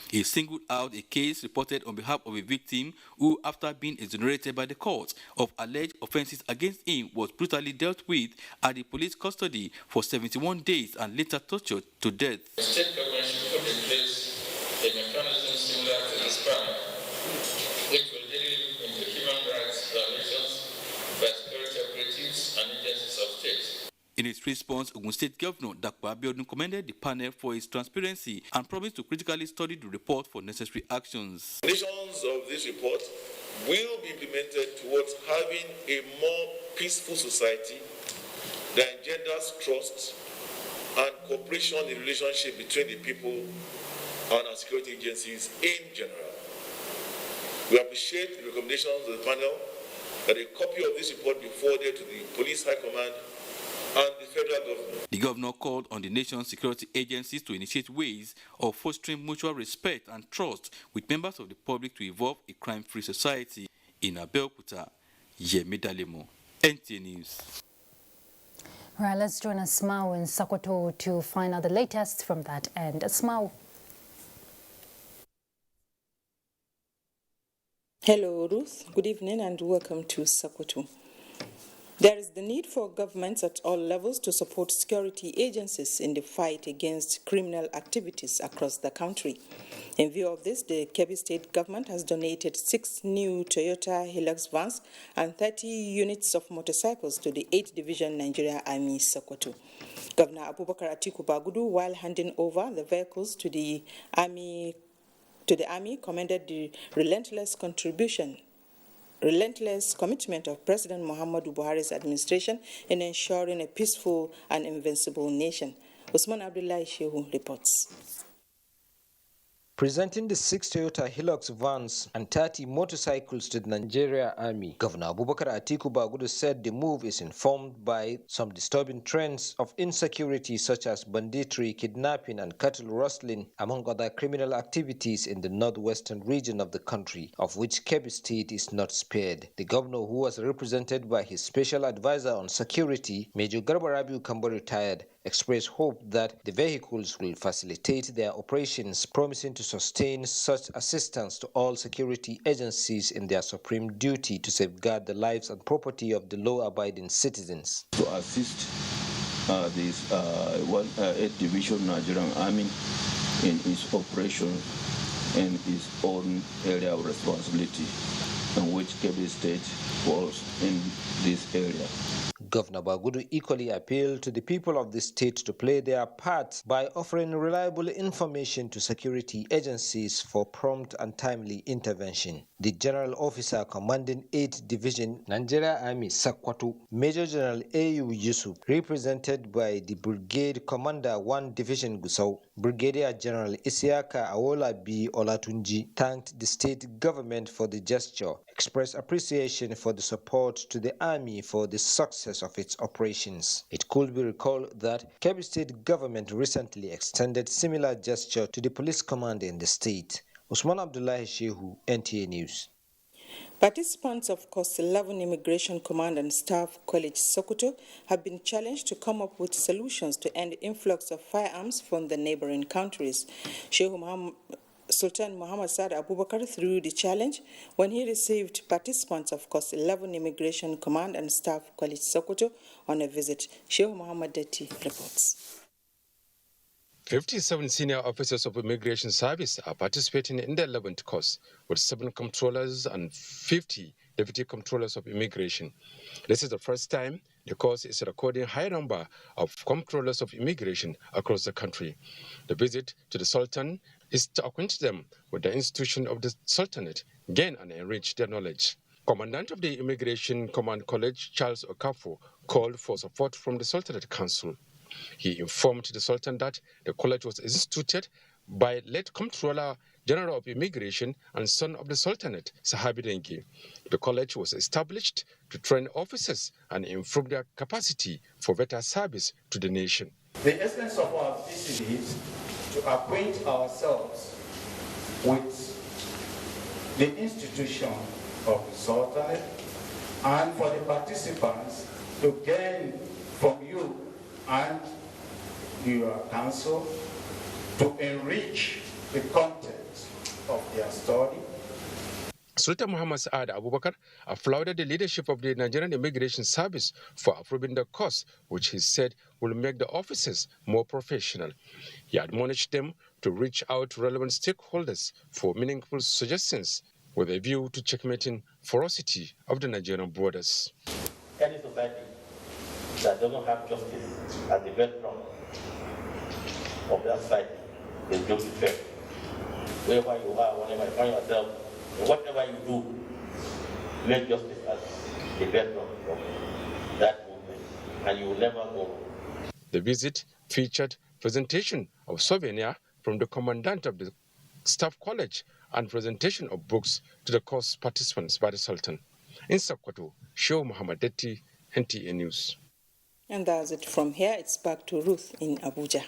He singled out a case reported on behalf of a victim who, after being exonerated by the court of alleged offences against him, was brutally dealt with at the police custody for 71 days and later tortured to death. The state government should put in place a mechanism similar to this panel, which will deal into human rights violations by security operatives and agencies of state. In its response, Ogun State Governor Dapo Abiodun commended the panel for its transparency and promised to critically study the report for necessary actions. Conditions of this report will be implemented towards having a more peaceful society that engenders trust and cooperation in the relationship between the people and our security agencies in general. We appreciate the recommendations of the panel that a copy of this report be forwarded to the Police High Command and the federal government. The governor called on the nation's security agencies to initiate ways of fostering mutual respect and trust with members of the public to evolve a crime-free society. In Abeokuta, Yemi Dalemo, NTA News. All right, let's join Asmau in Sokoto to find out the latest from that end. Asmau. Hello, Ruth. Good evening and welcome to Sokoto. There is the need for governments at all levels to support security agencies in the fight against criminal activities across the country. In view of this, the Kebbi State government has donated 6 new Toyota Hilux vans and 30 units of motorcycles to the 8th Division Nigeria Army Sokoto. Governor Abubakar Atiku Bagudu, while handing over the vehicles to the Army, commended the relentless commitment of President Muhammadu Buhari's administration in ensuring a peaceful and invincible nation. Usman Abdullahi Shehu reports. Presenting the 6 Toyota Hilux vans and 30 motorcycles to the Nigeria Army, Governor Abubakar Atiku Bagudu said the move is informed by some disturbing trends of insecurity such as banditry, kidnapping and cattle rustling, among other criminal activities in the northwestern region of the country, of which Kebbi State is not spared. The governor, who was represented by his special advisor on security, Major Garba Rabiu Kambo retired, expressed hope that the vehicles will facilitate their operations, promising to sustain such assistance to all security agencies in their supreme duty to safeguard the lives and property of the law-abiding citizens. To assist this 8th Division Nigerian Army in its operation and its own area of responsibility, in which Kebbi State falls in this area. Governor Bagudu equally appealed to the people of the state to play their part by offering reliable information to security agencies for prompt and timely intervention. The General Officer commanding 8th Division Nigeria Army Sokoto, Major General A.U. Yusuf, represented by the Brigade Commander 1 Division Gusau, Brigadier General Isiaka Awola B. Olatunji, thanked the state government for the gesture, expressed appreciation for the support to the Army for the success of its operations. It could be recalled that Kebbi State government recently extended similar gesture to the police command in the state. Usman Abdullahi Shehu, NTA News. Participants of Course 11 Immigration Command and Staff College Sokoto have been challenged to come up with solutions to end the influx of firearms from the neighboring countries. Sultan Muhammad Saad Abubakar threw the challenge when he received participants of Course 11 Immigration Command and Staff College Sokoto on a visit. Sheikh Muhammad Deti reports. 57 senior officers of Immigration Service are participating in the 11th course, with 7 controllers and 50 deputy controllers of immigration. This is the first time The course is recording a high number of controllers of immigration across the country. The visit to the Sultan is to acquaint them with the institution of the Sultanate, gain and enrich their knowledge. Commandant of the Immigration Command College, Charles Okafo, called for support from the Sultanate Council. He informed the Sultan that the college was instituted by late Comptroller General of Immigration and son of the Sultanate, Sahabi Dengi. The college was established to train officers and improve their capacity for better service to the nation. The essence of our visit is to acquaint ourselves with the institution of the Sultanate and for the participants to gain from you and your council to enrich the content of their study. Sultan Muhammad Saad Abubakar applauded the leadership of the Nigerian Immigration Service for approving the course, which he said will make the officers more professional. He admonished them to reach out to relevant stakeholders for meaningful suggestions with a view to checkmating ferocity of the Nigerian borders. Any society that doesn't have justice as the bedrock of that society is doomed to fail. Wherever you are, whenever you find yourself, whatever you do, make justice as the bedrock of that movement, and you will never go wrong. The visit featured presentation of souvenir from the commandant of the Staff College and presentation of books to the course participants by the Sultan. In Sokoto, Show Muhammad Detti, NTA News. And that's it from here. It's back to Ruth in Abuja.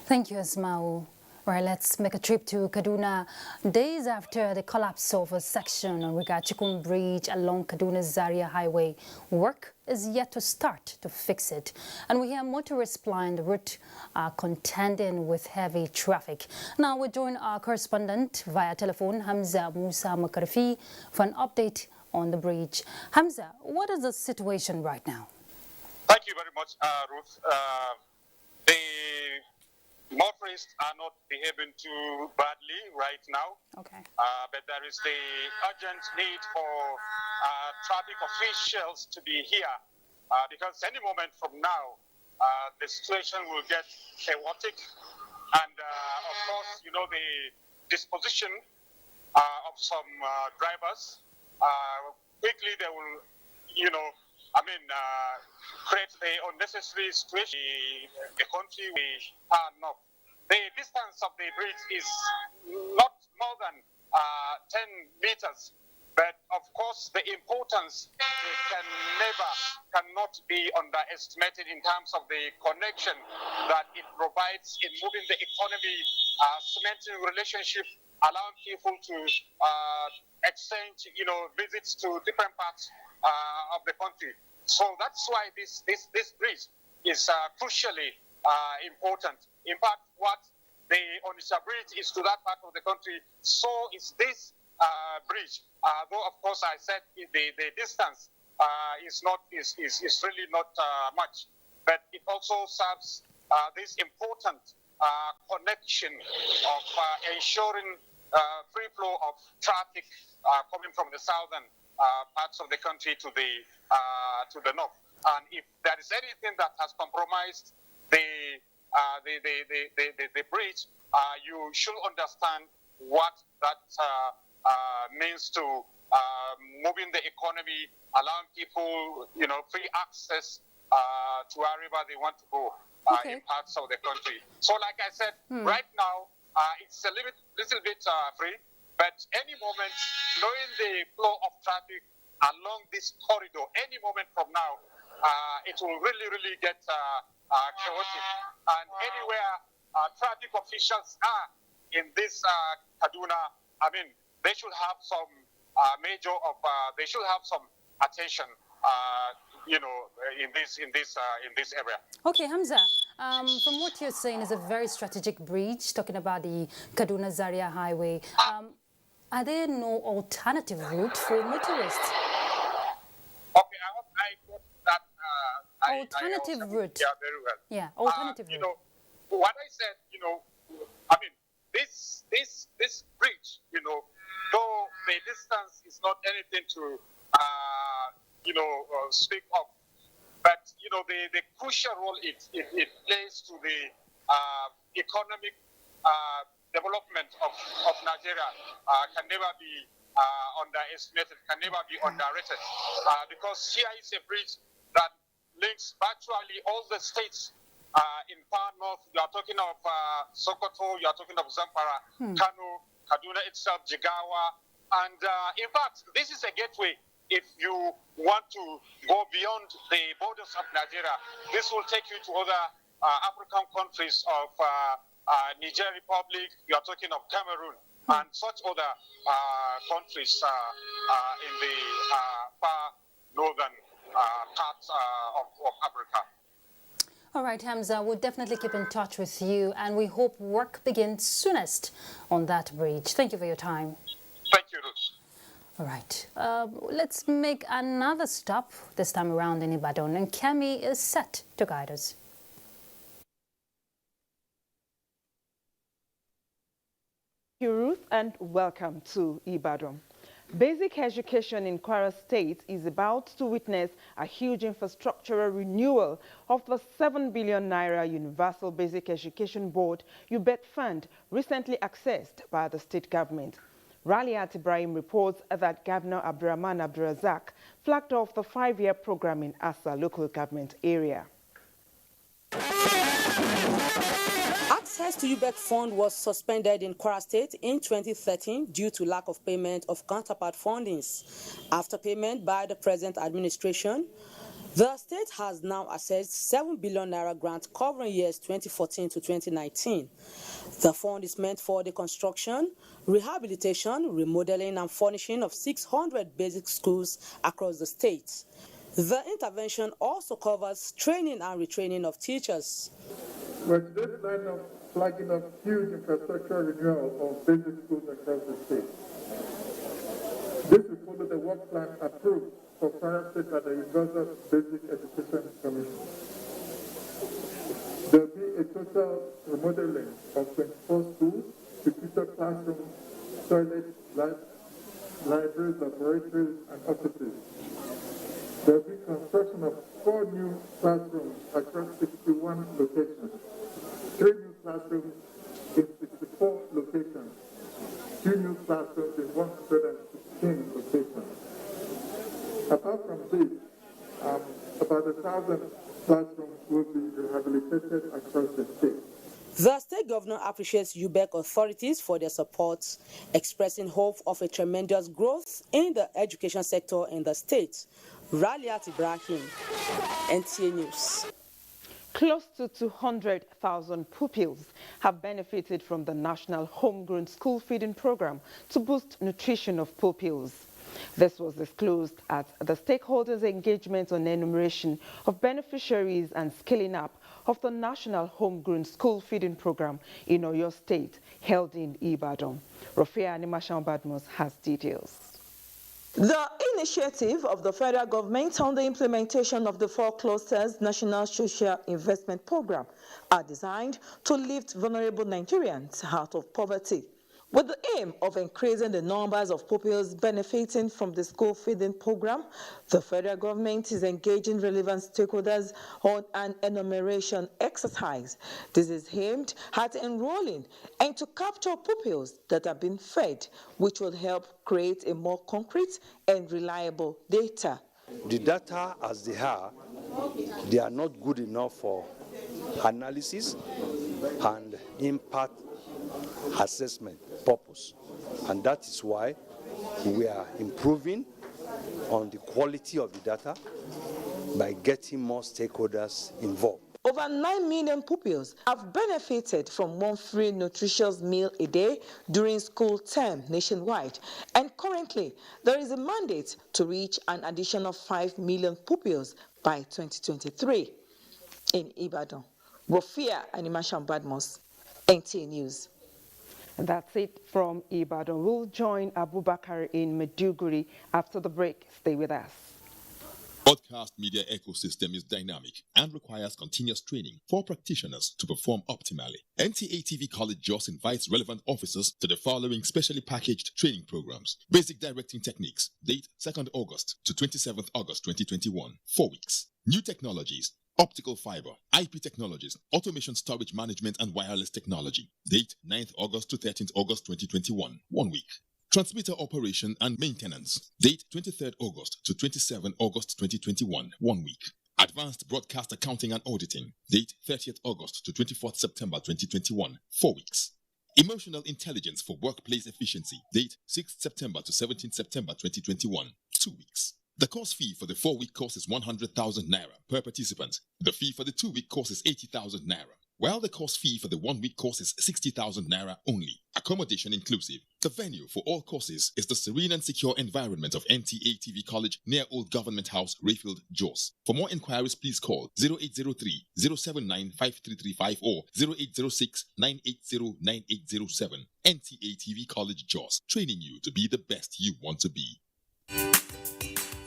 Thank you, Asmau. All right, let's make a trip to Kaduna. Days after the collapse of a section on Rigachikun Bridge along Kaduna's Zaria Highway, work is yet to start to fix it. And we hear motorists plying the route are contending with heavy traffic. Now we join our correspondent via telephone, Hamza Musa Makarfi, for an update on the bridge. Hamza, what is the situation right now? Thank you very much, Ruth. The motorists are not behaving too badly right now. Okay. But there is the urgent need for traffic officials to be here because any moment from now, the situation will get chaotic. And of course, you know, the disposition of some drivers, quickly they will, you know, create the unnecessary situation. The country we are not. The distance of the bridge is not more than 10 meters, but of course the importance cannot be underestimated in terms of the connection that it provides in moving the economy, cementing relationship, allowing people to exchange, you know, visits to different parts of the country. So that's why this bridge is crucially important. In fact, what the Onitsha Bridge is to that part of the country, so is this bridge. Though of course I said the distance is really not much, but it also serves this important connection of ensuring free flow of traffic coming from the southern parts of the country to the north. And if there is anything that has compromised the bridge, you should understand what that means to moving the economy, allowing people, you know, free access to wherever they want to go in parts of the country. So, like I said, right now it's a little bit free, but any moment, knowing the flow of traffic along this corridor, any moment from now, it will really get chaotic. And anywhere traffic officials are in this Kaduna, I mean, they should have some they should have some attention, you know, in this area. Okay, Hamza. From what you're saying, is a very strategic bridge. Talking about the Kaduna Zaria Highway, are there no alternative route for motorists? Okay, I hope I got that. Alternative route. Yeah, very well. Yeah, alternative route. You know, what I said, you know, I mean, this bridge, you know, though the distance is not anything to, you know, speak of, but the crucial role it plays to the economic development of Nigeria can never be underestimated, can never be underrated, because here is a bridge that links virtually all the states in far north. You are talking of Sokoto, you are talking of Zamfara, Kano, Kaduna itself, Jigawa, and in fact, this is a gateway. If you want to go beyond the borders of Nigeria, this will take you to other African countries of Niger Republic, you are talking of Cameroon, and such other countries in the far northern parts of Africa. All right, Hamza, we'll definitely keep in touch with you, and we hope work begins soonest on that bridge. Thank you for your time. Thank you, Ruth. All right, let's make another stop, this time around in Ibadan, and Kemi is set to guide us. Thank you, Ruth, and welcome to Ibadan. Basic education in Kwara State is about to witness a huge infrastructural renewal of the 7 billion naira Universal Basic Education Board UBET fund recently accessed by the state government. Raliat Ibrahim reports that Governor Abdurrahman Abdurazak flagged off the 5-year program in Asa local government area. Access to UBEC fund was suspended in Kwara State in 2013 due to lack of payment of counterpart fundings. After payment by the present administration, the state has now accessed 7 billion naira grant covering years 2014 to 2019. The fund is meant for the construction, rehabilitation, remodeling and furnishing of 600 basic schools across the state. The intervention also covers training and retraining of teachers. We're today flagging up huge infrastructure renewal of basic schools across the state. This will follow the work plan approved for Kwara State by the Universal Basic Education Commission. There will be a total remodeling of 24 schools with future classrooms, toilets, libraries, laboratories, and offices. There will be construction of 4 new classrooms across 61 locations, 3 new classrooms in 64 locations, 2 new classrooms in 116 locations. Apart from this, about 1,000 classrooms will be rehabilitated across the state. The state governor appreciates UBEC authorities for their support, expressing hope of a tremendous growth in the education sector in the state. Raliat Ibrahim, NTA News. Close to 200,000 pupils have benefited from the National Homegrown School Feeding Program to boost nutrition of pupils. This was disclosed at the stakeholders' engagement on enumeration of beneficiaries and scaling up of the National Homegrown School Feeding Program in Oyo State, held in Ibadan. Rofia Animashan Badmos has details. The initiative of the federal government on the implementation of the 4 clusters National Social Investment Program are designed to lift vulnerable Nigerians out of poverty. With the aim of increasing the numbers of pupils benefiting from the school feeding program, the federal government is engaging relevant stakeholders on an enumeration exercise. This is aimed at enrolling and to capture pupils that have been fed, which will help create a more concrete and reliable data. The data as they are not good enough for analysis and impact assessment purpose, and that is why we are improving on the quality of the data by getting more stakeholders involved. Over 9 million pupils have benefited from 1 free nutritious meal a day during school term nationwide, and currently there is a mandate to reach an additional 5 million pupils by 2023. In Ibadan, Rofia Animashan Badmos, NTA News. And that's it from Ibadan. We'll join Abubakar in Maiduguri after the break. Stay with us. Broadcast media ecosystem is dynamic and requires continuous training for practitioners to perform optimally. NTA TV College Jos invites relevant officers to the following specially packaged training programs. Basic Directing Techniques, date 2nd August to 27th August 2021, 4 weeks. New technologies, optical fiber, IP technologies, automation storage management and wireless technology. Date 9th August to 13th August 2021, 1 week. Transmitter operation and maintenance. Date 23rd August to 27th August 2021, 1 week. Advanced broadcast accounting and auditing. Date 30th August to 24th September 2021, 4 weeks. Emotional intelligence for workplace efficiency. Date 6th September to 17th September 2021, 2 weeks. The course fee for the 4-week course is 100,000 naira per participant. The fee for the 2-week course is 80,000 naira, while the course fee for the 1-week course is 60,000 naira only. Accommodation inclusive. The venue for all courses is the serene and secure environment of NTA TV College near Old Government House, Rayfield, Jos. For more inquiries, please call 0803-079-5335 or 0806-980-9807. NTA TV College, Jos, training you to be the best you want to be.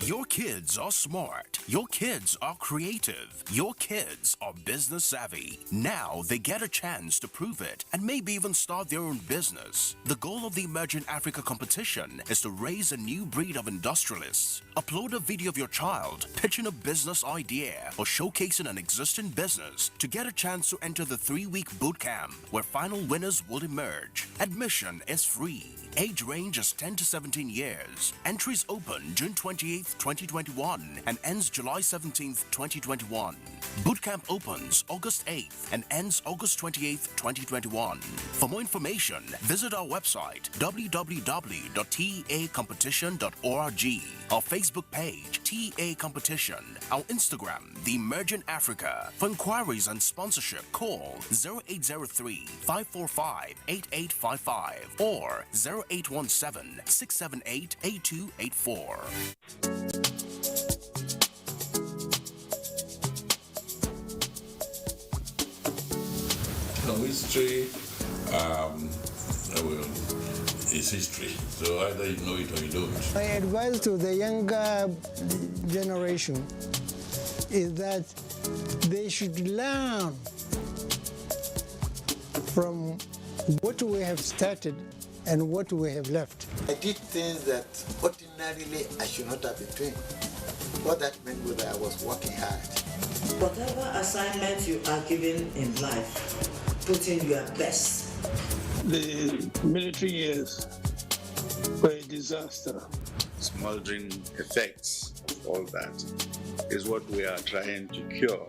Your kids are smart. Your kids are creative. Your kids are business savvy. Now they get a chance to prove it and maybe even start their own business. The goal of the Emerging Africa competition is to raise a new breed of industrialists. Upload a video of your child pitching a business idea or showcasing an existing business to get a chance to enter the 3-week boot camp where final winners will emerge. Admission is free. Age range is 10 to 17 years. Entries open June 28th, 2021 and ends July 17th, 2021. Bootcamp opens August 8th and ends August 28th, 2021. For more information, visit our website www.tacompetition.org, our Facebook page TA Competition, our Instagram The Emerging Africa. For inquiries and sponsorship, call 0803-545-8855 or 0817-678-8284. No, history is history. So either you know it or you don't. My advice to the younger generation is that they should learn from what we have started and what we have left. I did things that ordinarily I should not have been doing. What that meant was that I was working hard. Whatever assignment you are given in life, put in your best. The military years were a disaster. Smoldering effects of all that is what we are trying to cure.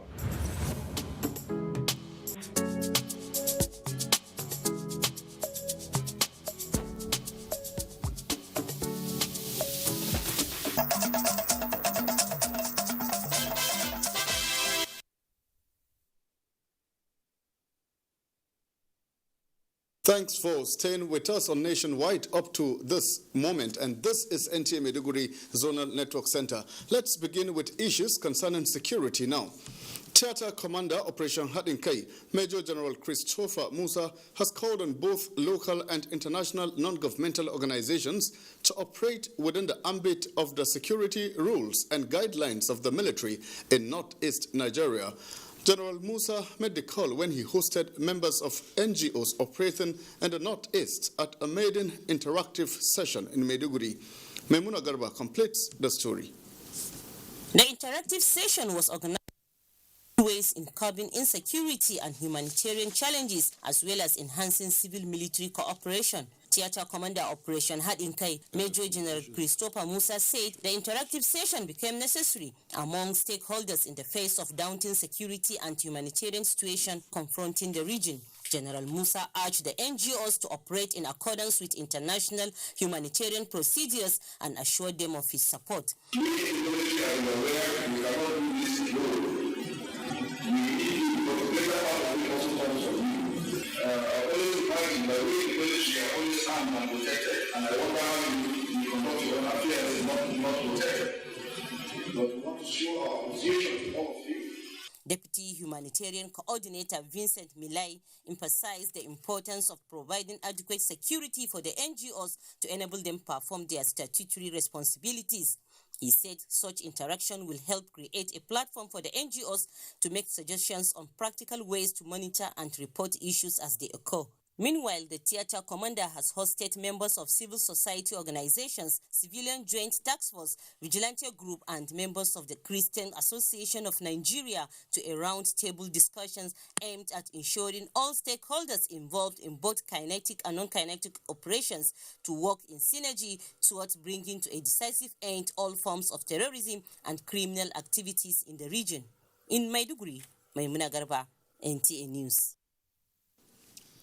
Thanks for staying with us on Nationwide up to this moment, and this is NTA Maiduguri Zonal Network Center. Let's begin with issues concerning security now. Theater Commander Operation Hadinkai, Major General Christopher Musa, has called on both local and international non-governmental organizations to operate within the ambit of the security rules and guidelines of the military in northeast Nigeria. General Musa made the call when he hosted members of NGOs operating in the Northeast at a maiden interactive session in Maiduguri. Memuna Garba completes the story. The interactive session was organized ways in curbing insecurity and humanitarian challenges, as well as enhancing civil-military cooperation. Theater Commander Operation Hadinkai, Major General Christopher Musa said the interactive session became necessary among stakeholders in the face of daunting security and humanitarian situation confronting the region. General Musa urged the NGOs to operate in accordance with international humanitarian procedures and assured them of his support. Deputy Humanitarian Coordinator Vincent Milai emphasized the importance of providing adequate security for the NGOs to enable them perform their statutory responsibilities. He said such interaction will help create a platform for the NGOs to make suggestions on practical ways to monitor and report issues as they occur. Meanwhile, the theater commander has hosted members of civil society organizations, Civilian Joint Task Force, Vigilante Group, and members of the Christian Association of Nigeria to a round-table discussions aimed at ensuring all stakeholders involved in both kinetic and non-kinetic operations to work in synergy towards bringing to a decisive end all forms of terrorism and criminal activities in the region. In Maiduguri, Maimuna Garba, NTA News.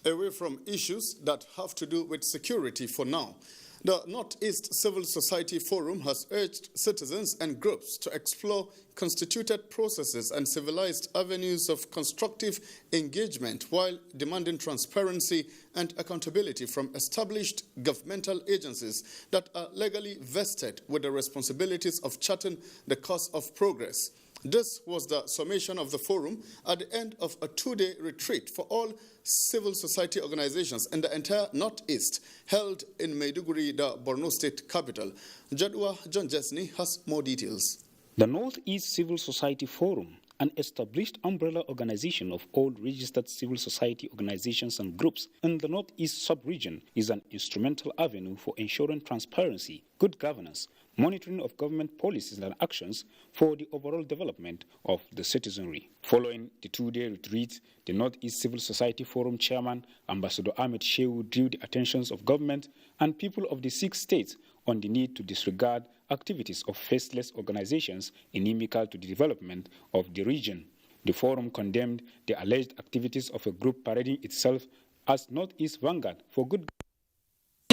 Away from issues that have to do with security for now, the Northeast Civil Society Forum has urged citizens and groups to explore constituted processes and civilized avenues of constructive engagement while demanding transparency and accountability from established governmental agencies that are legally vested with the responsibilities of charting the course of progress. This was the summation of the forum at the end of a two-day retreat for all civil society organizations in the entire Northeast, held in Maiduguri, the Borno state capital. Jadwa John Jesney has more details. The Northeast Civil Society Forum, an established umbrella organization of all registered civil society organizations and groups in the Northeast sub-region, is an instrumental avenue for ensuring transparency, good governance, monitoring of government policies and actions for the overall development of the citizenry. Following the two-day retreat, the Northeast Civil Society Forum chairman, Ambassador Ahmed Shehu, drew the attentions of government and people of the 6 states on the need to disregard activities of faceless organizations inimical to the development of the region. The forum condemned the alleged activities of a group parading itself as Northeast Vanguard for good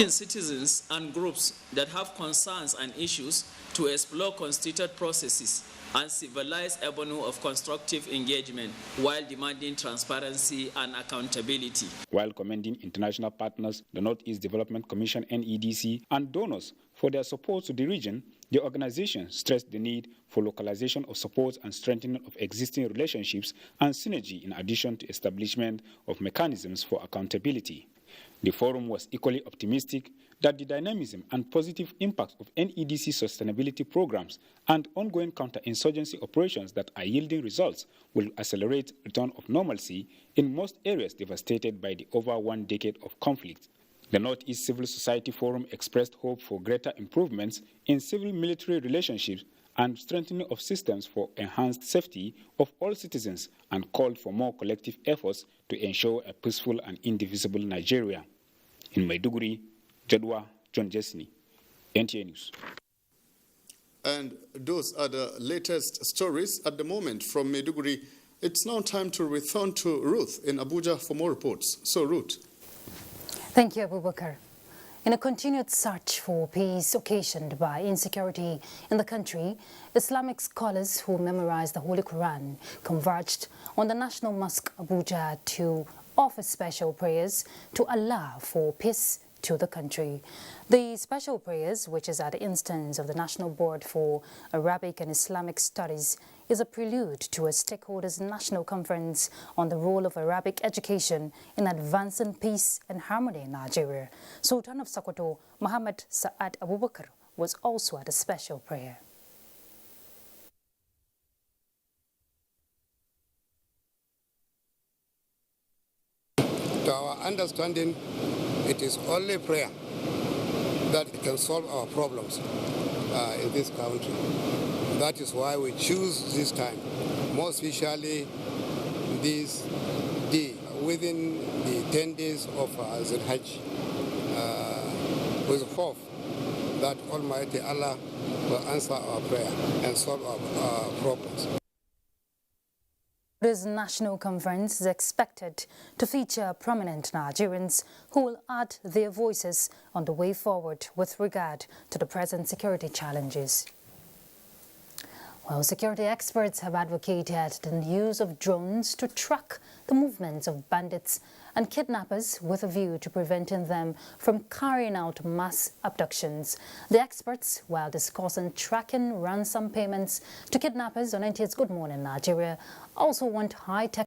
citizens and groups that have concerns and issues to explore constituted processes and civilized avenue of constructive engagement while demanding transparency and accountability. While commending international partners, the Northeast Development Commission (NEDC) and donors for their support to the region, the organization stressed the need for localization of support and strengthening of existing relationships and synergy in addition to establishment of mechanisms for accountability. The forum was equally optimistic that the dynamism and positive impact of NEDC sustainability programs and ongoing counterinsurgency operations that are yielding results will accelerate return of normalcy in most areas devastated by the over 1 decade of conflict. The Northeast Civil Society Forum expressed hope for greater improvements in civil-military relationships and strengthening of systems for enhanced safety of all citizens and called for more collective efforts to ensure a peaceful and indivisible Nigeria. In Maiduguri, Jadwa John Jesney, NTA News. And those are the latest stories at the moment from Maiduguri. It's now time to return to Ruth in Abuja for more reports. So, Ruth. Thank you, Abubakar. In a continued search for peace occasioned by insecurity in the country, Islamic scholars who memorized the Holy Quran converged on the National Mosque Abuja to offer special prayers to Allah for peace to the country. The special prayers, which is at the instance of the National Board for Arabic and Islamic Studies, is a prelude to a stakeholders' national conference on the role of Arabic education in advancing peace and harmony in Nigeria. Sultan of Sokoto, Muhammad Sa'ad Abubakar, was also at a special prayer. To our understanding, it is only prayer that can solve our problems in this country. That is why we choose this time, most especially this day, within the 10 days of Zulhajj, with hope that Almighty Allah will answer our prayer and solve our problems. This national conference is expected to feature prominent Nigerians who will add their voices on the way forward with regard to the present security challenges. Well, security experts have advocated the use of drones to track the movements of bandits and kidnappers with a view to preventing them from carrying out mass abductions. The experts, while discussing tracking ransom payments to kidnappers on NTA's Good Morning Nigeria, also want high-tech